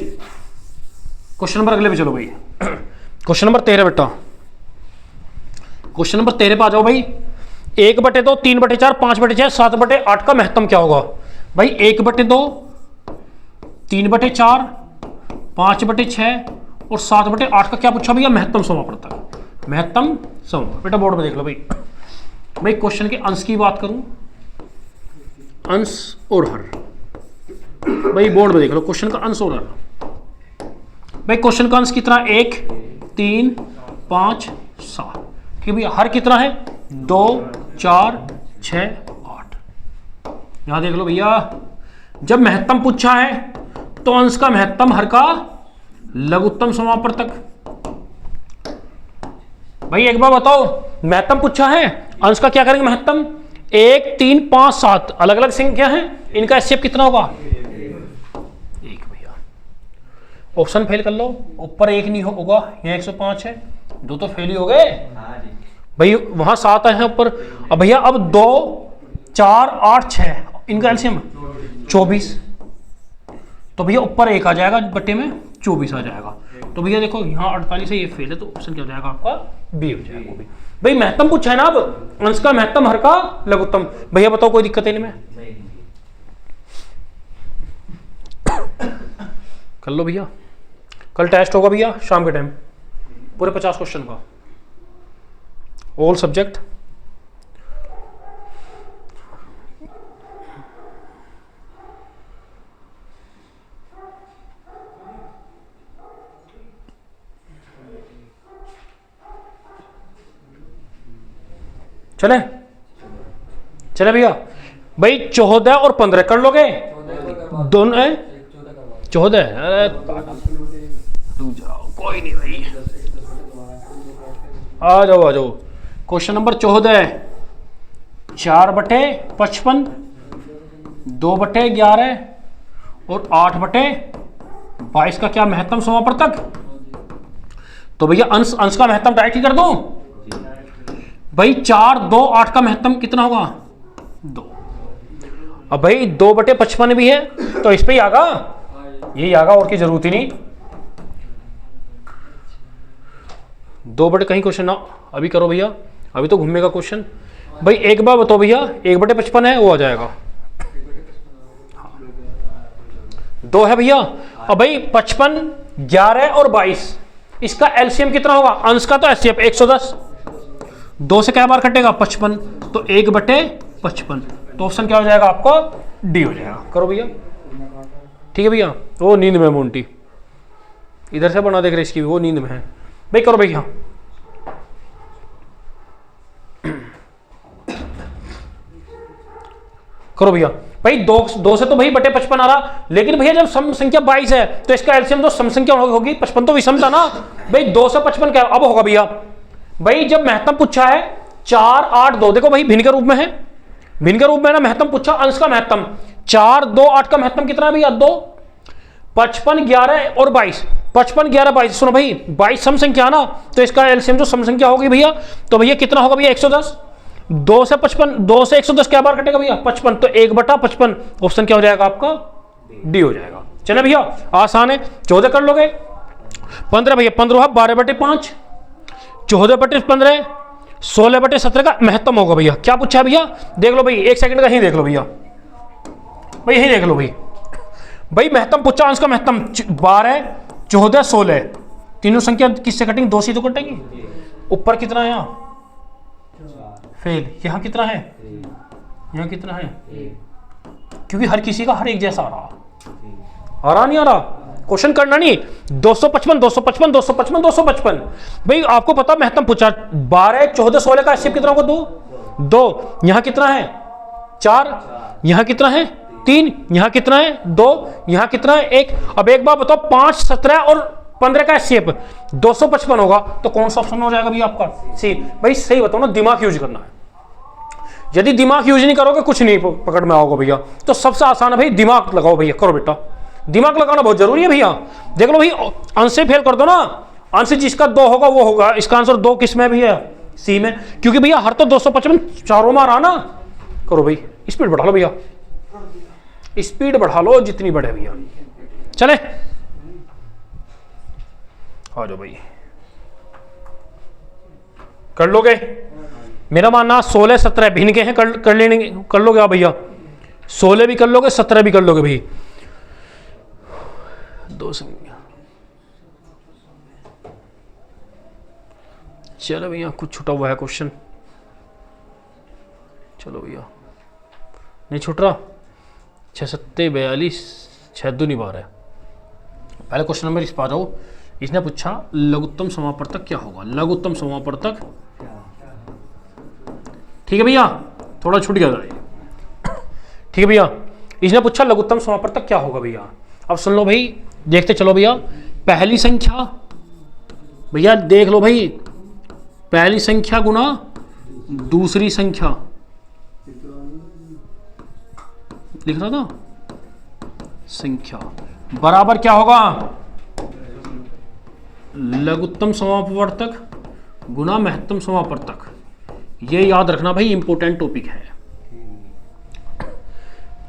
क्वेश्चन नंबर अगले पे चलो भाई। क्वेश्चन नंबर 13 बेटा। क्वेश्चन नंबर 13 पे आ जाओ भाई। 1/2, 3/4, 5/6, 7/8 का महत्तम क्या होगा? भाई 1/2, 3/4, 5/6 और 7/8 का क्या पूछा भैया? महत्तम समापवर्तक। महत्तम सम। बेटा बोर्ड में देख लो भाई। भाई क्वेश्चन के अंश की बात करूं, अंश और हर। भाई बोर्ड में देख लो क्वेश्चन का अंश और हर। भाई क्वेश्चन का अंश कितना? 1, 3, 5, 7। ठीक है भैया। हर कितना है? 2, 4, 6, 8। यहां देख लो भैया, जब महत्तम पूछा है तो अंश का महत्तम हर का लघुत्तम समापवर्तक। भाई एक बार बताओ, महत्तम पूछा है, अंश का क्या करेंगे? महत्तम 1, 3, 5, 7 अलग अलग संख्या है, इनका एचसीएफ कितना होगा? 1 भैया। ऑप्शन फेल कर लो। ऊपर 1 नहीं होगा, यहाँ 105 है, 2 तो फेल ही हो गए भाई। वहां 7 है ऊपर। अब भैया अब 2, 4, 8, 6 इनका एलसीएम 24। तो भैया ऊपर 1 आ जाएगा, बट्टे में 24 आ जाएगा। तो भैया देखो यहाँ 48 है, ये फेल है, तो ऑप्शन क्या हो जाएगा आपका? बी हो जाएगा। वो भी भाई महत्तम पूछा है ना, अब अंश का महत्तम हर का लघुत्तम। भैया बताओ कोई दिक्कत है इनमें? कर लो भैया। कल टेस्ट होगा भैया शाम के टाइम, पूरे 50 क्वेश्चन का, ऑल सब्जेक्ट। चले चले भैया। भाई 14 और 15 कर लोगे दोनों है? 14। अरे जाओ कोई नहीं भाई, आ जाओ। क्वेश्चन नंबर 14 है 4/55, 2/11 और 8/8। 22 का क्या महत्तम समापवर्तक? तो भैया अंश अंश का महत्तम डायरेक्ट ही कर दो भाई। 4 2 8 का महत्तम कितना होगा? 2। अब भाई 2/55 भी है तो इस पे ही आगा, यही आगा, और की जरूरत ही नहीं। 2 बटे कहीं क्वेश्चन ना अभी करो भैया, अभी तो घूमेगा क्वेश्चन। भाई एक बार बताओ भैया, 1/55 है वो आ जाएगा, 2 है भैया। अब भाई 55 11 और 22 इसका एलसीएम कितना होगा? अंश का तो एलसीएम 110, 2 से क्या बार कटेगा? 55, तो 1/55। तो ऑप्शन क्या हो जाएगा आपका? डी हो जाएगा। करो भैया, ठीक है भैया। वो नींद में मोंटी, इधर से बना देख रहे इसकी, वो नींद में है भाई। करो भैया, करो भैया। भाई 2 से तो भाई बटे 55 आ रहा, लेकिन भैया जब सम संख्या 22 है तो इसका एलसीएम तो सम संख्या होगी, 55 तो विषम था ना भाई। 2 से 55 क्या अब होगा भैया? भाई जब महत्तम पूछा है 4 8 2, देखो भाई भिन्न के रूप में है, भिन्न के रूप में ना महत्तम पूछा, अंश का महत्तम 4 2 8 का महत्तम कितना है भैया? 2। 55 11 और 22, 55 11 22, सुनो भाई 22 सम संख्या ना, तो इसका एलसीएम जो सम संख्या होगी भैया, तो भैया कितना होगा भैया? 110। 2 से 55, 2 से 110 क्या बार कटेगा भैया? 55, तो 1/55। ऑप्शन क्या हो जाएगा आपका? डी हो जाएगा। चले भैया, आसान है, 14 कर लोगे। 15 भैया, 15 12/5, 14/15, 16/17 का महत्तम होगा भैया। क्या पूछा है भैया? देख लो भाई, 1 सेकंड का ही देख लो भैया, भाई यही देख लो भाई। भाई महत्तम पूछा, अंश का महत्तम 12 14 16, तीनों संख्या किससे कटेंगी? 2 से तो कटेंगी। ऊपर कितना है यहाँ? फेल। यहाँ कितना है? यहाँ कितना है? क्योंकि हर किसी का हर एक जैसा आ रहा नहीं आ रहा? क्वेश्चन करना नहीं। 255 255 255 255। भाई आपको पता महत्तम पूछा 12 14 16 का एलसीएम कितना होगा? 2। यहाँ कितना है? 4। यहाँ कितना है? 3। यहाँ कितना है? 2। यहाँ कितना है? 1। अब एक बार बताओ, 5 17 और 15 का एलसीएम 255 होगा, तो कौन सा ऑप्शन हो जाएगा भैया आपका? सी। भाई सही बताओ ना, दिमाग यूज करना है। यदि दिमाग यूज नहीं करोगे कुछ नहीं पकड़ में आओगे भैया। तो सबसे आसान है भाई, दिमाग लगाओ भैया। करो बेटा, दिमाग लगाना बहुत जरूरी है भैया। देख लो भाई, अंश से फेल कर दो ना, अंश जिसका 2 होगा वो होगा। इसका आंसर 2 किस में भी है? सी में, क्योंकि भैया हर तो 255 चारों में आ रहा ना। करो भाई, स्पीड बढ़ा लो भैया, स्पीड बढ़ा लो जितनी बढ़े भैया। चले आ जाओ भाई, कर लोगे? मेरा मानना 16 17 भिन्न के हैं, कर लेने, कर लोगे आप भैया? 16 भी कर लोगे, 17 भी कर लोगे भाई। 2 संख्या। चलो भैया, कुछ छुटा हुआ है क्वेश्चन। चलो भैया, नहीं छूट रहा। 6 7 42, 6 2 12। पहले क्वेश्चन नंबर इस पर आ जाओ। इसने पूछा लघुत्तम समापवर्तक क्या होगा? लघुत्तम समापवर्तक, ठीक है भैया, थोड़ा छूट गया। ठीक है भैया, इसने पूछा लघुत्तम समापवर्तक क्या होगा भैया। अब सुन लो भाई, देखते चलो भैया। पहली संख्या भैया देख लो भाई, पहली संख्या गुना दूसरी संख्या, लिख रहा था संख्या, बराबर क्या होगा? लघुत्तम समापवर्तक गुना महत्तम समापवर्तक। ये याद रखना भाई, इंपॉर्टेंट टॉपिक है।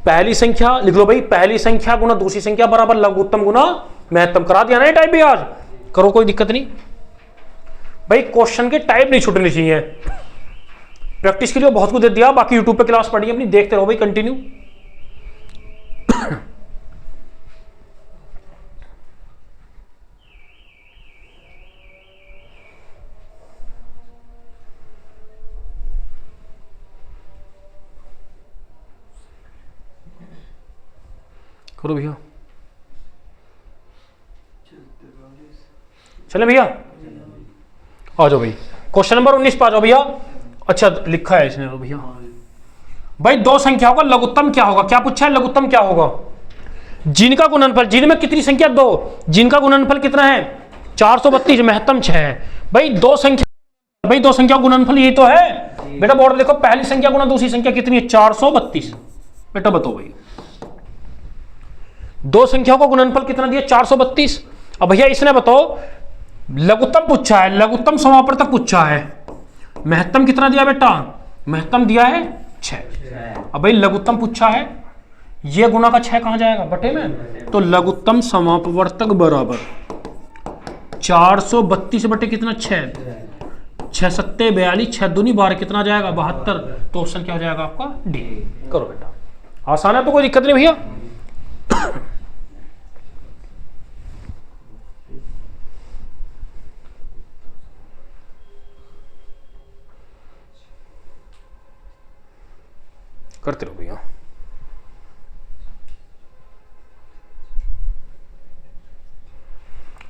पहली संख्या लिख लो भाई, पहली संख्या गुना दूसरी संख्या बराबर लघुत्तम गुना महत्तम। करा दिया ना ये टाइप भी आज? करो, कोई दिक्कत नहीं भाई। क्वेश्चन के टाइप नहीं छूटने चाहिए। प्रैक्टिस के लिए बहुत कुछ दे दिया, बाकी यूट्यूब पे क्लास पढ़ी अपनी, देखते रहो भाई कंटिन्यू। करो भैया, चले भैया, आ जाओ भाई। क्वेश्चन नंबर 19 पे आ जाओ भैया। अच्छा लिखा है इसने भैया। भाई 2 संख्याओं का लघुत्तम क्या होगा? क्या पूछा है? लघुत्तम क्या होगा? जिनका गुणनफल, जिनमें कितनी संख्या? 2। जिनका गुणनफल कितना है? 432, महत्तम 6 है। भाई 2 संख्या, भाई 2 संख्या गुणनफल यही तो है बेटा। बोर्ड देखो, पहली संख्या गुना दूसरी संख्या कितनी है? 432। बेटा बताओ भाई, दो संख्याओं का गुणनफल कितना दिया 432। अब भैया इसने बताओ लघुत्तम पूछा है, लघुत्तम समापवर्तक पूछा है, महत्तम कितना दिया बेटा, महत्तम दिया है 6। अब भाई लघुत्तम पूछा है, ये गुना का 6 कहां जाएगा बटे में, तो लघुत्तम समापवर्तक बराबर 432 बटे कितना 6, 6 सत्ते 42, 6 दूनी 12 कितना जाएगा 72। तो ऑप्शन क्या हो जाएगा आपका डी। करो बेटा, आसान है तो कोई दिक्कत नहीं भैया। करते रहो भैया।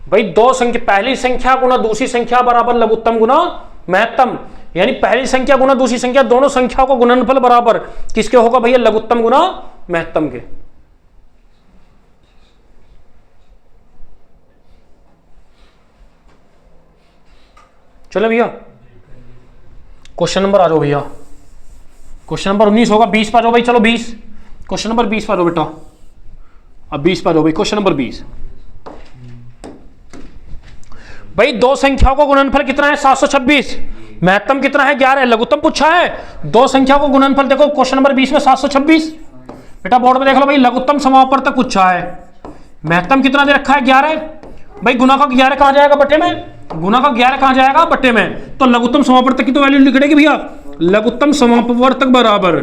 भाई दो संख्या, पहली संख्या गुना दूसरी संख्या बराबर लघुत्तम गुना महत्तम, यानी पहली संख्या गुना दूसरी संख्या, दोनों संख्याओं का गुणनफल बराबर किसके होगा भैया, लघुत्तम गुना महत्तम के। चलो भैया क्वेश्चन नंबर आ जाओ भैया, क्वेश्चन नंबर 19 होगा, 20 पर आ जाओ भाई। चलो 20, क्वेश्चन नंबर 20 पर आ जाओ बेटा। अब 20 पर आ जाओ भाई, क्वेश्चन नंबर 20। भाई दो संख्याओं का गुणनफल कितना है 726, महत्तम कितना है 11, लघुत्तम पूछा है। दो संख्याओं का गुणनफल देखो क्वेश्चन नंबर 20 में 726। बेटा बोर्ड में देख लो भाई, लघुत्तम समापवर्तक पूछा है, महत्तम कितना दे रखा है 11। भाई गुना का 11 कहां जाएगा बटे में, गुना का 11 कहां जाएगा बटे में, तो लघुत्तम समापवर्तक की तो वैल्यू लिख देगी भैया, लघुत्तम समापवर्तक बराबर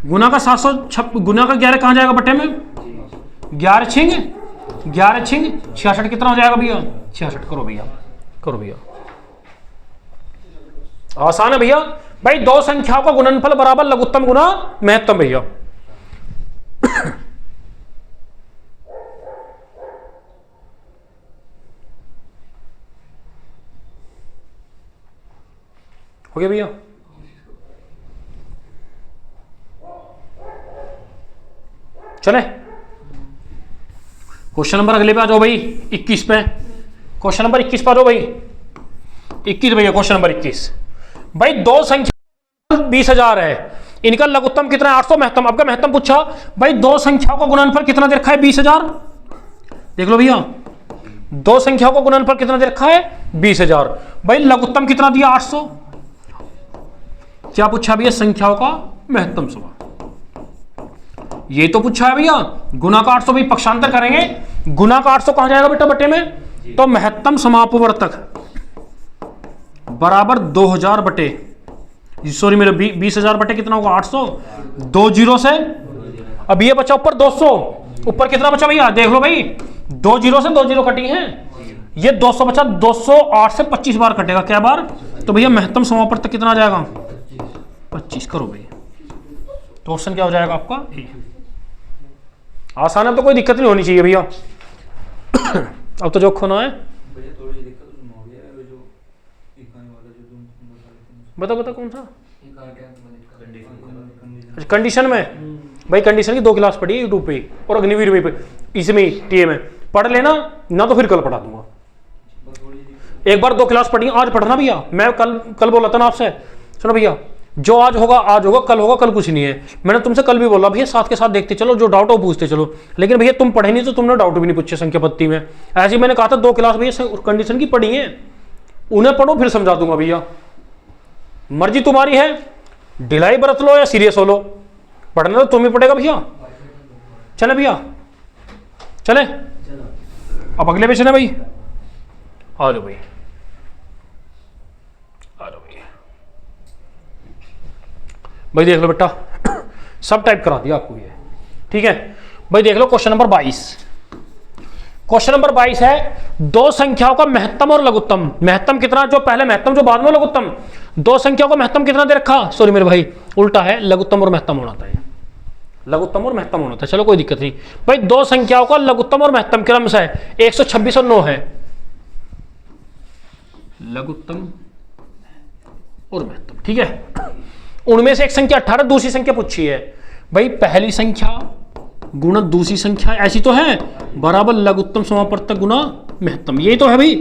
गुना का 706, गुना का 11 कहां जाएगा बटे में, 11 छिंग 66 कितना हो जाएगा भैया 66। करो भैया, करो भैया, आसान है भैया। भाई दो संख्याओं का गुणनफल बराबर लघुत्तम गुना महत्तम भैया। हो गया भैया। चले क्वेश्चन नंबर अगले पे आ जाओ भाई, 21 पे। क्वेश्चन नंबर 21 पे आ जाओ भाई, 21 भैया, क्वेश्चन नंबर 21। भाई दो संख्या 20,000 है, इनका लघुत्तम कितना है 800, महत्तम। अब का महत्तम पूछा, भाई दो संख्याओं का गुणनफल कितना दे रखा है 20,000। देख लो भैया, दो संख्याओं का गुणनफल कितना दे रखा है 20,000। भाई लघुत्तम कितना दिया 800, क्या पूछा भैया संख्याओं का महत्तम समा, ये तो पूछा है भैया। गुना का 800 भाई पक्षांतर करेंगे, गुना का 800 कहां जाएगा बेटा बटे में, तो महत्तम समापवर्तक बराबर 2000 बटे, सॉरी मेरे 20,000 बटे कितना होगा 800, 2 जीरो से। अब ये बचा ऊपर 200, ऊपर कितना बचा भैया देख लो भाई, 2 जीरो से 2 जीरो कटी हैं, ये 200 बचा, 208 से 25 बार कटेगा, क्या बार, तो भैया महत्तम समापवर्तक कितना आ जाएगा 25। करो भैया, तो ऑप्शन क्या हो जाएगा आपका ए। आसान है तो कोई दिक्कत नहीं होनी चाहिए भैया। अब तो जो खोना है बता बता कौन सा कंडीशन में, भाई कंडीशन की 2 क्लास पढ़ी है यूट्यूब पे और अग्निवीर में पे, इसमें टीए में पढ़ लेना ना, तो फिर कल पढ़ा दूंगा। एक बार 2 क्लास पढ़ी, आज पढ़ना भैया। मैं कल बोला था ना आपसे, सुनो भैया, जो आज होगा आज होगा, कल कुछ नहीं है। मैंने तुमसे कल भी बोला भैया साथ के साथ देखते चलो, जो डाउट हो पूछते चलो, लेकिन भैया तुम पढ़े नहीं तो तुमने डाउट भी नहीं पूछे संख्या पत्ती में। ऐसे ही मैंने कहा था 2 क्लास भैया कंडीशन की पढ़ी है, उन्हें पढ़ो फिर समझा दूंगा भैया, मर्जी तुम्हारी है, ढिलाई बरत लो या सीरियस हो लो, पढ़ना तो तुम्हें पड़ेगा भैया। चले भैया, चले अब अगले पे चले भाई, आ जाओ भाई, आ जाओ भाई। भाई देख लो बेटा, सब टाइप करा दिया आपको ये, ठीक है भाई। देख लो क्वेश्चन नंबर 22, क्वेश्चन नंबर 22 है दो संख्याओं का महत्तम और लघुत्तम। महत्तम कितना, जो पहले महत्तम जो बाद में लघुत्तम, दो संख्याओं का महत्तम कितना दे रखा, सॉरी मेरे भाई उल्टा है, लघुत्तम और महत्तम होना था, लघुत्तम और महत्तम होना था। चलो कोई दिक्कत नहीं भाई, दो संख्याओं का लघुत्तम और महत्तम क्रम से 126 और 9 है, लघुत्तम और महत्तम, ठीक है। उनमें से एक संख्या 18, दूसरी संख्या पूछी है भाई, पहली संख्या गुणा दूसरी संख्या ऐसी तो है बराबर लघुत्तम समापवर्तक गुणा महत्तम, यही तो है भाई,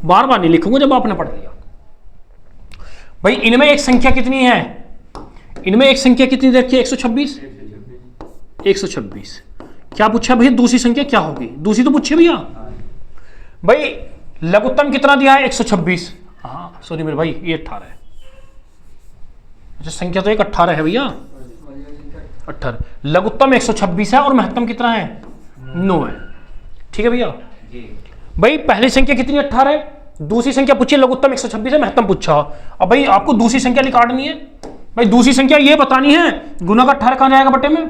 बार बार नहीं लिखूंगा जब आपने पढ़ लिया। भाई इनमें एक संख्या कितनी है, इनमें एक संख्या कितनी देखिए 126, 126 क्या पूछा भैया, दूसरी संख्या क्या होगी, दूसरी तो पूछे भैया। भाई लघुत्तम कितना दिया है 126, हाँ सॉरी मेरे भाई ये 18 है। अच्छा संख्या तो एक 18 है भैया, 18। लघुत्तम 126 है और महत्तम कितना है 9 है, ठीक है भैया। भाई पहली संख्या कितनी 18 है, दूसरी संख्या पूछी लघुत्तम 126 है, महत्तम पूछा। अब भाई आपको दूसरी संख्या निकालनी है, भाई दूसरी संख्या ये बतानी है गुना का 18 कहां जाएगा बटे में,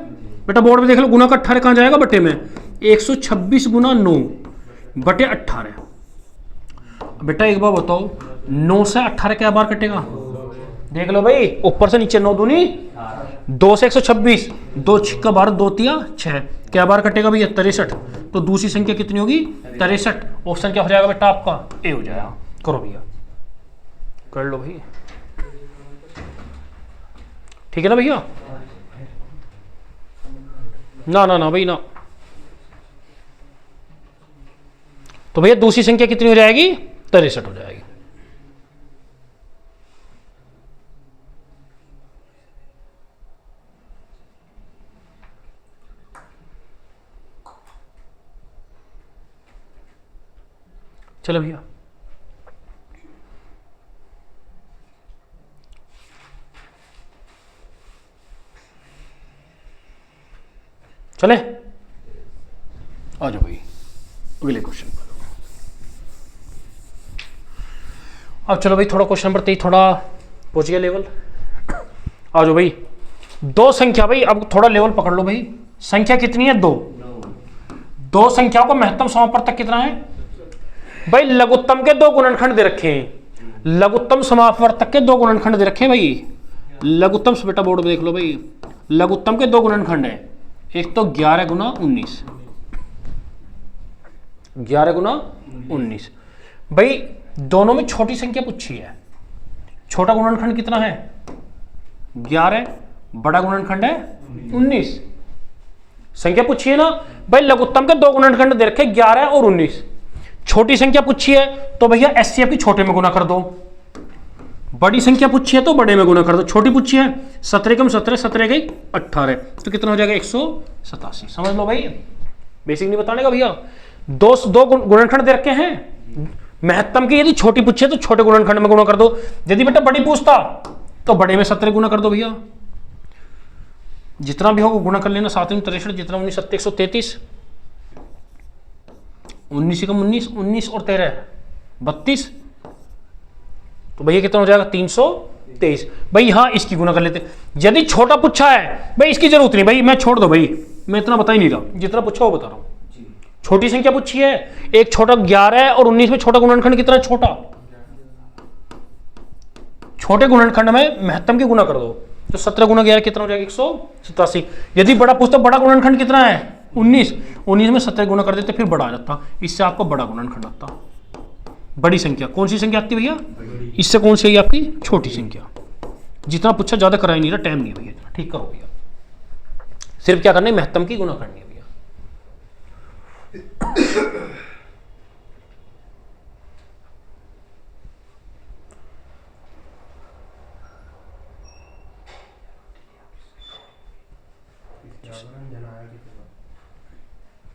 बेटा बोर्ड में देख लो गुना का 18 कहां जाएगा बटे में, 126 गुना 9 बटे 18। बेटा एक बार बताओ 9 से 18 क्या बार कटेगा, देख लो भाई ऊपर से नीचे 9 दूनी 2 से 126, 2 छिक्का 12, 2 तिया 6, क्या बार कटेगा भैया 63। तो दूसरी संख्या कितनी होगी 63। ऑप्शन क्या हो जाएगा बेटा आपका ए हो जाएगा। करो भैया कर लो भाई, ठीक है ना भैया। ना ना ना भाई ना, तो भैया दूसरी संख्या कितनी हो जाएगी 63 हो जाएगी। चलो भैया चले आ जाओ भाई अगले क्वेश्चन पर। अब चलो भाई थोड़ा क्वेश्चन नंबर 23 थोड़ा पहुंच गया लेवल। आ जाओ भाई, दो संख्या, भाई अब थोड़ा लेवल पकड़ लो भाई। संख्या कितनी है 2, दो संख्याओं को महत्तम समापवर्तक कितना है भाई, लघुत्तम के 2 गुणनखंड दे रखे हैं, लघुत्तम समापवर्तक के 2 गुणनखंड दे रखे हैं भाई। लघुत्तम बेटा बोर्ड में देख लो भाई, लघुत्तम के 2 गुणनखंड है, एक तो 11 गुना 19, 11 गुना 19। भाई दोनों में छोटी संख्या पूछी है, छोटा गुणनखंड कितना है 11, बड़ा गुणनखंड है 19। संख्या पूछी है ना भाई, लघुत्तम के 2 गुणनखंड दे रखे 11 और 19, छोटी संख्या पूछी है तो भैया एचसीएफ की छोटे में गुना कर दो, बड़ी संख्या पूछी है तो बड़े में गुना कर दो। छोटी पूछी है 17 कम 17, 17 गई 18, तो कितना हो जाएगा 187। समझ लो भाई, बेसिक नहीं बताने का भैया। दो गुणनखंड दे रखे हैं, महत्तम की यदि छोटी पूछे तो छोटे गुणनखंड में गुणा कर दो, यदि बेटा बड़ी पूछता तो बड़े में 17 गुना कर दो भैया। जितना भी होगा गुणा कर लेना, 7 में 63, जितना 19 7 133, 19 कम 19, 19 और 13 32, तो भैया कितना हो जाएगा 323। भाई यहां इसकी गुना कर लेते, यदि छोटा पूछा है भाई इसकी जरूरत नहीं, भाई मैं छोड़ दो भाई, मैं इतना बता ही नहीं रहा, जितना पूछा वो बता रहा हूं। छोटी संख्या पूछी है, एक छोटा 11 और 19 में छोटा गुणनखंड कितना है छोटा, छोटे गुणनखंड में महत्तम की गुना कर दो, तो 17 गुना 11 कितना हो जाएगा 187। यदि बड़ा पूछता बड़ा गुणनखंड कितना है 19, 19 में 17 गुना कर देते फिर बड़ा आ जाता, इससे आपको बड़ा गुणनखंड आता। बड़ी संख्या कौन सी संख्या आती है भैया, इससे कौन सी है आपकी छोटी संख्या। जितना पूछा ज्यादा करा ही नहीं रहा, टाइम नहीं है भैया, ठीक करो भैया, सिर्फ क्या करना है महत्तम की गुना करनी है भैया।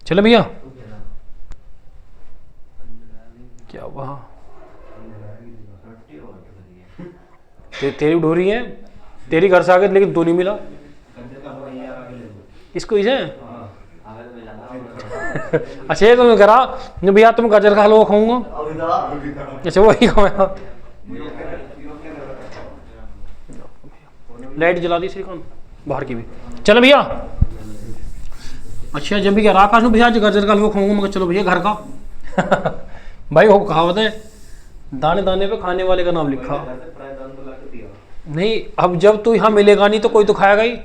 चलो भैया क्या वहाँ तेरी उड़ रही है, तेरी घर से आगे लेकिन दो नहीं मिला इसको इसे। अच्छा ये तुमने करा भैया, तुम गाजर का हलवा खाऊंगा, अच्छा वही खाऊंगा। लाइट जला दी श्रीकांत बाहर की भी। चलो भैया, अच्छा जब भी कह रहा आकाश में भैया गाजर का हलवा खाऊंगा, मगर चलो भैया घर का भाई वो कहावत है, दाने दाने पे खाने वाले का नाम लिखा नहीं। अब जब तू यहाँ मिलेगा नहीं तो कोई तो खाएगा ही।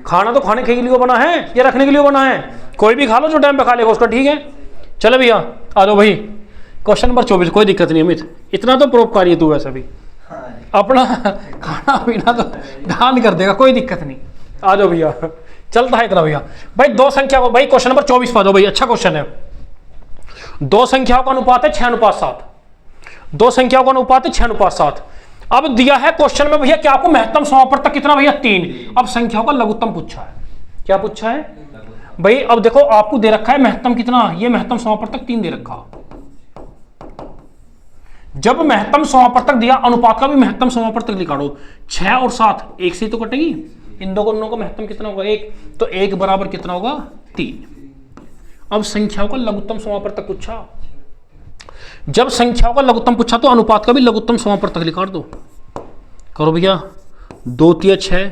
खाना तो खाने के लिए बना है या रखने के लिए बना है, कोई भी खा लो जो टाइम पे खा लेगा उसका, ठीक है। चलो भैया आ जाओ भाई, क्वेश्चन नंबर 24। कोई दिक्कत नहीं अमित, इतना तो परोपकारी है तू वैसे भी, अपना खाना पीना तो दान कर देगा, कोई दिक्कत नहीं। आ जाओ भैया, चलता है इतना भैया। भाई दो संख्या को, भाई क्वेश्चन नंबर 24 पा जाओ भाई, अच्छा क्वेश्चन है। दो संख्याओं का अनुपात है 6:7, दो संख्याओं का अनुपात है 6:7। अब दिया है क्वेश्चन में भैया क्या आपको महत्तम समापवर्तक कितना भैया 3। अब संख्याओं का लघुत्तम पूछा है, क्या पूछा है भाई अब देखो आपको दे रखा है महत्तम कितना, ये महत्तम समापवर्तक 3 दे रखा। जब महत्तम समापवर्तक दिया, अनुपात का भी महत्तम समापवर्तक निकालो। 6 और 7 1 से तो कटेगी, इन दोनों का महत्तम कितना होगा 1, तो 1 बराबर कितना होगा 3। अब संख्याओं का लघुत्तम समापवर्तक पूछा, जब संख्याओं का लघुत्तम पूछा तो अनुपात का भी लघुत्तम समापवर्तक निकाल दो। करो भैया, 2 तिया 6,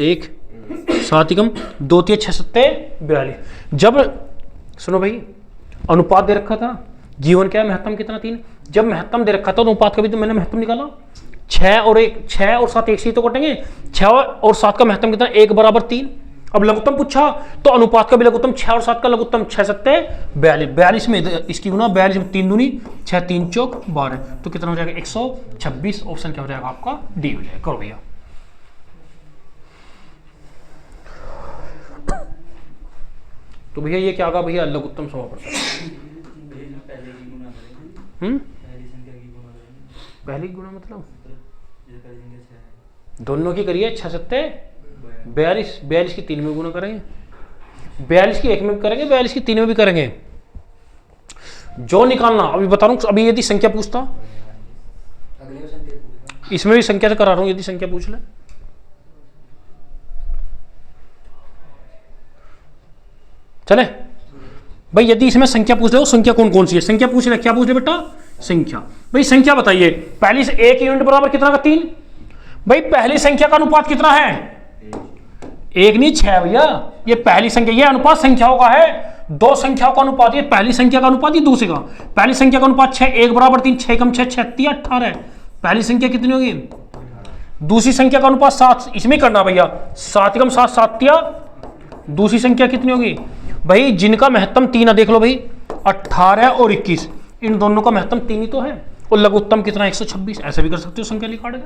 1 7 एकम 2 तिया 6 सत्ते 42। जब सुनो भाई, अनुपात दे रखा था, जीवन क्या है महत्तम कितना 3, जब महत्तम दे रखा था तो अनुपात का भी तो मैंने महत्तम निकाला। 6 और 7 1 से तो कटेंगे, 6 और 7 का महत्तम कितना 1 बराबर 3। अब लघुत्तम पूछा तो अनुपात का भी लघुत्तम, 6 और 7 का लघुत्तम 6 सत्ते 42, 42 में इसकी गुना 42 में 3 दूनी 6 3 चौक 12, तो कितना हो जाएगा 126। ऑप्शन क्या हो जाएगा आपका डी हो जाएगा। करो भैया, तो भैया ये क्या होगा भैया लघुत्तम समापवर्तक। पहली गुना मतलब दोनों की करिए, 6 सत्ते 42, 42 की 3 में गुना करेंगे, 42 की 1 में भी करेंगे, 42 की 3 में भी करेंगे। जो निकालना अभी बता रहा हूँ, अभी यदि संख्या पूछता, इसमें भी संख्या से करा रहा हूँ, यदि संख्या पूछ ले। चले भाई, यदि इसमें संख्या पूछ ले, संख्या कौन कौन सी है, संख्या पूछ ले, क्या पूछ ले बेटा संख्या। भाई संख्या बताइए, पहली से 1 यूनिट बराबर कितना का 3। भाई पहली संख्या का अनुपात कितना है, 1 नहीं 6 भैया, ये पहली संख्या, ये अनुपात संख्याओं का है, 2 संख्याओं का अनुपात, ये पहली संख्या का अनुपात, ये दूसरी का। पहली संख्या का अनुपात 6, 1 बराबर 3, 6 कम 6 6 तिया 18, पहली संख्या कितनी होगी। दूसरी संख्या का अनुपात 7, इसमें करना भैया, 7 कम 7 7 तिया, दूसरी संख्या कितनी होगी भाई, जिनका महत्तम 3 है, देख लो भाई 18 और 21, इन दोनों का महत्तम 3 ही तो है, और लघुत्तम कितना 126। ऐसे भी कर सकते हो, संख्या निकाल के,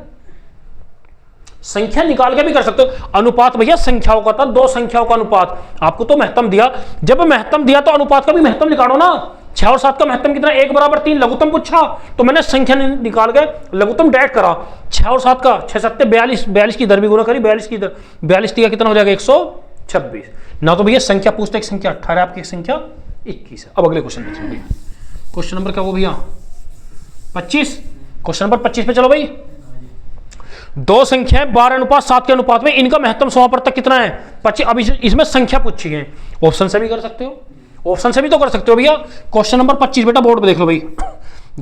संख्या निकाल के भी कर सकते हो। अनुपात भैया संख्याओं का था, 2 संख्याओं का अनुपात, आपको तो महत्तम दिया, जब महत्तम दिया तो अनुपात का भी महत्तम निकालो ना। 6 और 7 का महत्तम कितना 1 बराबर 3, लघुत्तम पूछा तो मैंने संख्या निकाल के लघुत्तम डायरेक्ट करा। 6 और 7 का 6 सत्ते 42, 42 की इधर भी गुना करी, 42 की इधर, 42 दिया कितना हो जाएगा 126 ना। तो भैया संख्या पूछते, एक संख्या 18 आपकी, एक संख्या 21 है। अब अगले क्वेश्चन देखिए भैया, क्वेश्चन नंबर क्या वो भैया 25। क्वेश्चन नंबर 25 पे चलो भाई, 2 संख्याएं 12:7 के अनुपात में, इनका महत्तम समापवर्तक कितना है 25। अब इसमें संख्या पूछी है, ऑप्शन से भी कर सकते हो, ऑप्शन से भी तो कर सकते हो भैया। क्वेश्चन नंबर 25 बेटा बोर्ड पे देख लो भाई,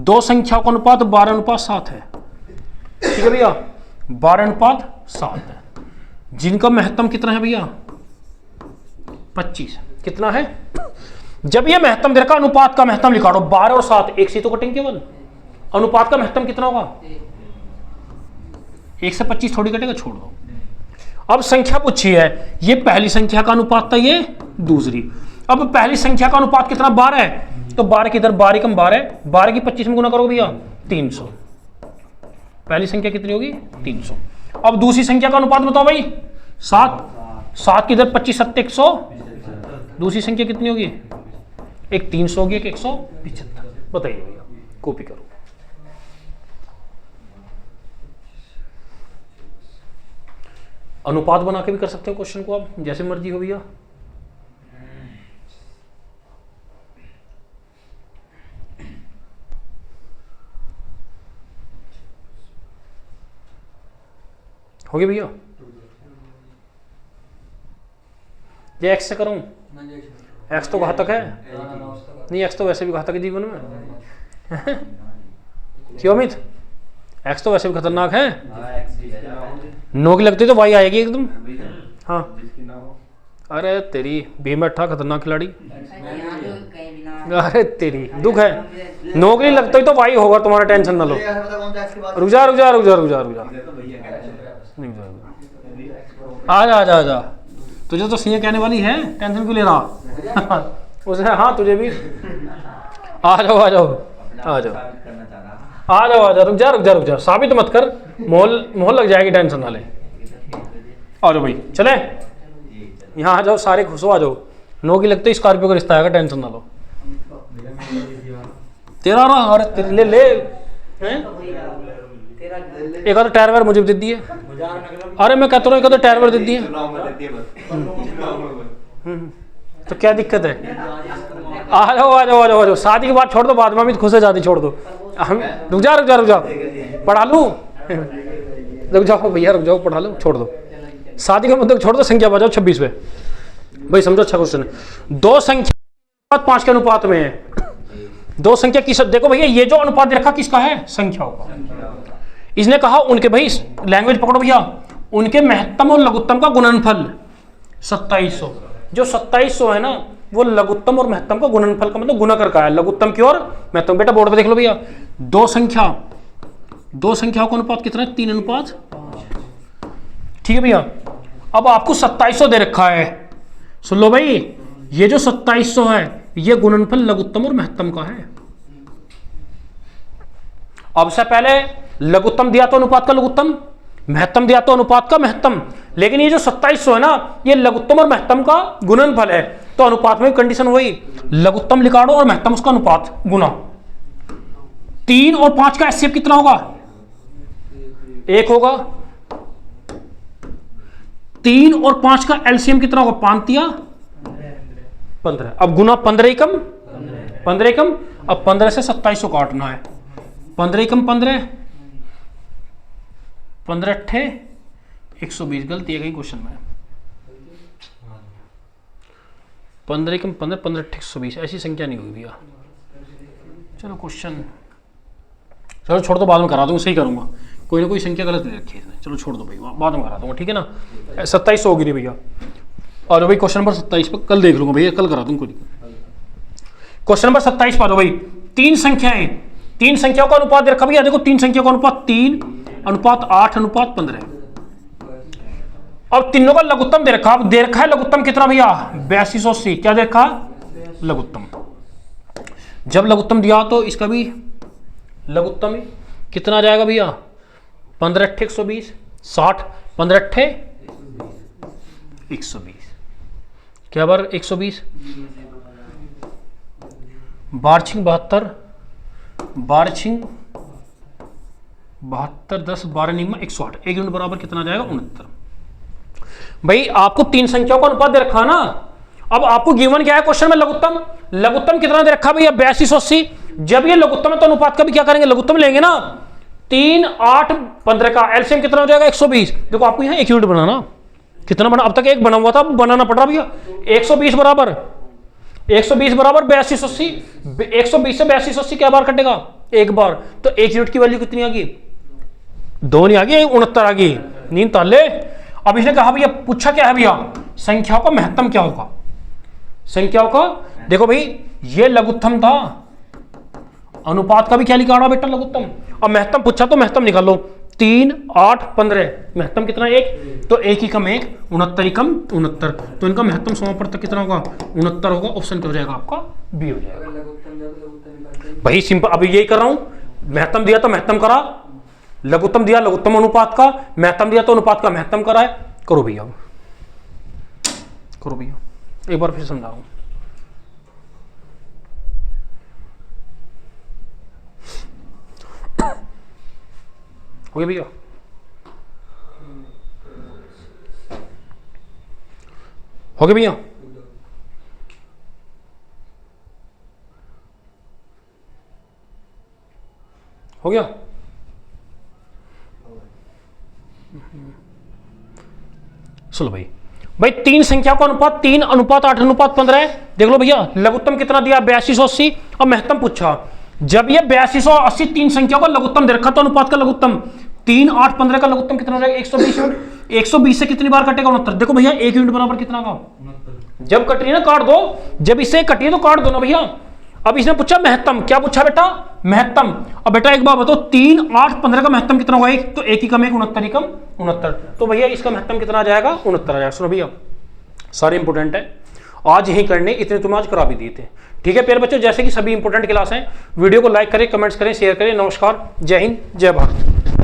2 संख्याओं का अनुपात 12:7 है, ठीक है भैया, 12:7 है, जिनका महत्तम कितना है भैया 25, कितना है। जब ये महत्तम दे रखा, अनुपात का महत्तम निकालो, 12 और 7 1 से तो कटेंगे केवल, अनुपात का महत्तम कितना होगा 1 से 25 थोड़ी कटेगा, छोड़ दो। अब संख्या पूछी है, ये पहली संख्या का अनुपात था, ये दूसरी। अब पहली संख्या का अनुपात कितना 12 है, तो 12 की इधर 12 कम 12, 12 की 25 में गुना करो भैया 300, पहली संख्या कितनी होगी 300। अब दूसरी संख्या का अनुपात बताओ भाई 7, 7 की इधर 25 7 100, दूसरी संख्या कितनी होगी, एक 300 होगी, एक 175। बताइए भैया, कॉपी करो। अनुपात बना के भी कर सकते हो क्वेश्चन को, आप जैसे मर्जी हो भैया। हो गया भैया, ये x से करूं, x तो घातक है नहीं, x तो वैसे भी घातक है जीवन में क्यों अमित, x तो वैसे भी खतरनाक है, 9 की लगती तो y आएगी एकदम। हाँ अरे तेरी भीम अट्ठा खतरनाक खिलाड़ी, अरे तेरी दुख है, 9 की लगता ही तो y होगा, तुम्हारा टेंशन ना लो। रुक जा रुक जा रुक जा रुक जा रुक जा, आजा आजा आजा, तुझे तो सीए कहने वाली है, टेंशन क्यों ले रहा उसे। हाँ तुझे भी, आ जाओ आ जाओ आ जाओ आ जाओ आ जाओ, रुक जा रुक जा रुक जा, साबित मत कर, मोहल लग जाएगी, टेंशन ना ले। आ जाओ भाई चले, यहाँ आ जाओ सारे खुश हो, आ जाओ। 9 की लगते स्कॉर्पियो का रिश्ता आएगा, टेंशन ना लो। तेरा रहा, अरे तेरे ले ले हैं एक आधा टायर वायर मुझे भी दे दिए। अरे मैं कहता हूँ एक आधा टायर वायर दे दिए। तो क्या दिक्कत है? आ जाओ आ जाओ आ जाओ आ जाओ। शादी की बात छोड़ दो, बाद में भी खुद से शादी छोड़ दो। हम रुक जा पढ़ा लूँ। रुक जाओ भैया रुक जाओ, पढ़ा लो, छोड़ दो शादी का मुद्दा छोड़ दो। संख्या बजाओ 26 पे भाई, समझो अच्छा क्वेश्चन है। दो संख्या 5 के अनुपात में है। दो संख्या किस, देखो भैया ये जो अनुपात दे रखा किसका है? संख्याओं का। इसने कहा उनके, भाई लैंग्वेज पकड़ो भैया, उनके महत्तम और लघुत्तम का गुणनफल 2700। जो 2700 है ना वो लघुत्तम और महत्तम का गुणनफल का मतलब गुना करके आया, लघुत्तम की और महत्तम। बेटा बोर्ड पे देख लो भैया, दो संख्याओं का अनुपात कितना है? 3:5। ठीक है भैया। अब आपको 2700 दे रखा है, सुन लो भाई, ये जो 2700 है ये गुणनफल लघुत्तम और महत्तम का है। अब से पहले लघुत्तम दिया तो अनुपात का लघुत्तम, महत्तम दिया तो अनुपात का महत्तम, लेकिन ये जो 2700 है ना ये लघुत्तम और महत्तम का गुणनफल है। तो अनुपात में कंडीशन वही, लघुत्तम लिखा दो और महत्तम उसका अनुपात गुना। 3 और 5 का एचसीएफ कितना होगा? 1 होगा। 3 और 5 का एलसीएम कितना होगा? 5 या 15। अब गुना 15 एकम 15 एकम। अब 15 से 2700 काटना है। 15 एकम 15, 15 अट्ठे 120। गलती है कहीं क्वेश्चन में। 15 एकम 15, 15 अट्ठे 120, ऐसी संख्या नहीं होगी भैया। चलो क्वेश्चन, चलो छोड़ दो, बाद में करा दूंगा, सही करूंगा। कोई ना कोई संख्या गलत ले रखी है इसने, चलो छोड़ दो भाई, बाद में करा दूंगा, ठीक है ना। 2700 होगी नहीं भैया। और भाई क्वेश्चन नंबर 27 पर कल देख लूंगा भैया, कल करा दूंगा। क्वेश्चन नंबर 27 पर भाई, 3 संख्याएं, 3 संख्याओं का अनुपात रखा भैया। देखो 3 संख्याओं का अनुपात 3:8:15। और तीनों का लघुत्तम दे रखा। अब दे रखा है लघुत्तम कितना भैया? 8280। क्या दे रखा? लघुत्तम। जब लघुत्तम दिया तो इसका भी लघुत्तम कितना आ जाएगा भैया? 15 अट्ठे 120, 60, 15 अट्ठे 120। क्या बार 120? 72, 10 12 निम्न 108। 1 यूनिट बराबर कितना आ जाएगा? 69। भाई आपको 3 संख्याओं का अनुपात दे रखा ना। अब आपको गिवन क्या है क्वेश्चन में? लघुत्तम। लघुत्तम कितना दे रखा भैया? 8280। जब ये लघुत्तम है तो अनुपात का भी क्या करेंगे? लघुत्तम लेंगे ना। 3, 8, 15 का एलसीएम कितना हो जाएगा? 120। देखो आपको यहाँ 1 यूनिट बनाना, कितना बना? अब तक 1 बना हुआ था, बनाना पड़ रहा भैया। 120 बराबर 8280। 120 से 8280 क्या बार कटेगा? 1 बार। तो 1 यूनिट की वैल्यू कितनी आ गई? 2 नहीं आ गई, 69 आ गई। नींद ताले। अब इसने कहा भैया, पूछा क्या है भैया? संख्याओं का महत्तम क्या होगा? संख्याओं का, देखो भाई ये लघुत्तम था, अनुपात का भी क्या लिखा रहा बेटा? लघुत्तम। अब महत्तम पूछा तो महत्तम निकालो। 3, 8, 15, महत्तम कितना? 1। तो 1 ही कम 1, 69 ही कम 69। तो इनका महत्तम समापन तक कितना होगा? 69 होगा। ऑप्शन क्या हो जाएगा आपका? बी हो जाएगा। भाई सिंपल, अभी यही कर रहा हूं। महत्तम दिया तो महत्तम करा, लघुत्तम दिया लघुत्तम अनुपात का, महत्तम दिया तो अनुपात का महत्तम करा है। करो भैया, करो भैया, एक बार फिर समझा रहा हूं। हो गया भैया? हो गया भैया? हो गया? सुनो भाई, 3 संख्या का अनुपात 3:8:15 है। देख लो भैया, लघुत्तम कितना दिया? 8280। अब महत्तम पूछा। जब ये 8280 3 संख्या का लघुत्तम दे रखा तो अनुपात का लघुत्तम 3, 8, 15 का लघुत्तम कितना हो जाएगा? 120 यूनिट। 120 से कितनी बार कटेगा? 69। देखो भैया 1 यूनिट बराबर कितना का? जब कट रही है ना काट दो, जब इससे कटी है तो काट दो ना भैया। अब इसने पूछा महत्तम, क्या पूछा बेटा? महत्तम। अब बेटा एक बात बताओ, 3, 8, 15 का महत्तम कितना होगा? 1। तो 1 ही कम 1, 69 ही कम 69। तो भैया इसका महत्तम कितना आ जाएगा? 69 आ जाएगा। सुनो भैया, सारे इंपोर्टेंट है, आज यही करने, इतने तुम आज करा भी दिए थे। ठीक है प्यारे बच्चों, जैसे कि सभी इंपोर्टेंट क्लास हैं, वीडियो को लाइक करें, कमेंट्स करें, शेयर करें। नमस्कार, जय हिंद, जय भारत।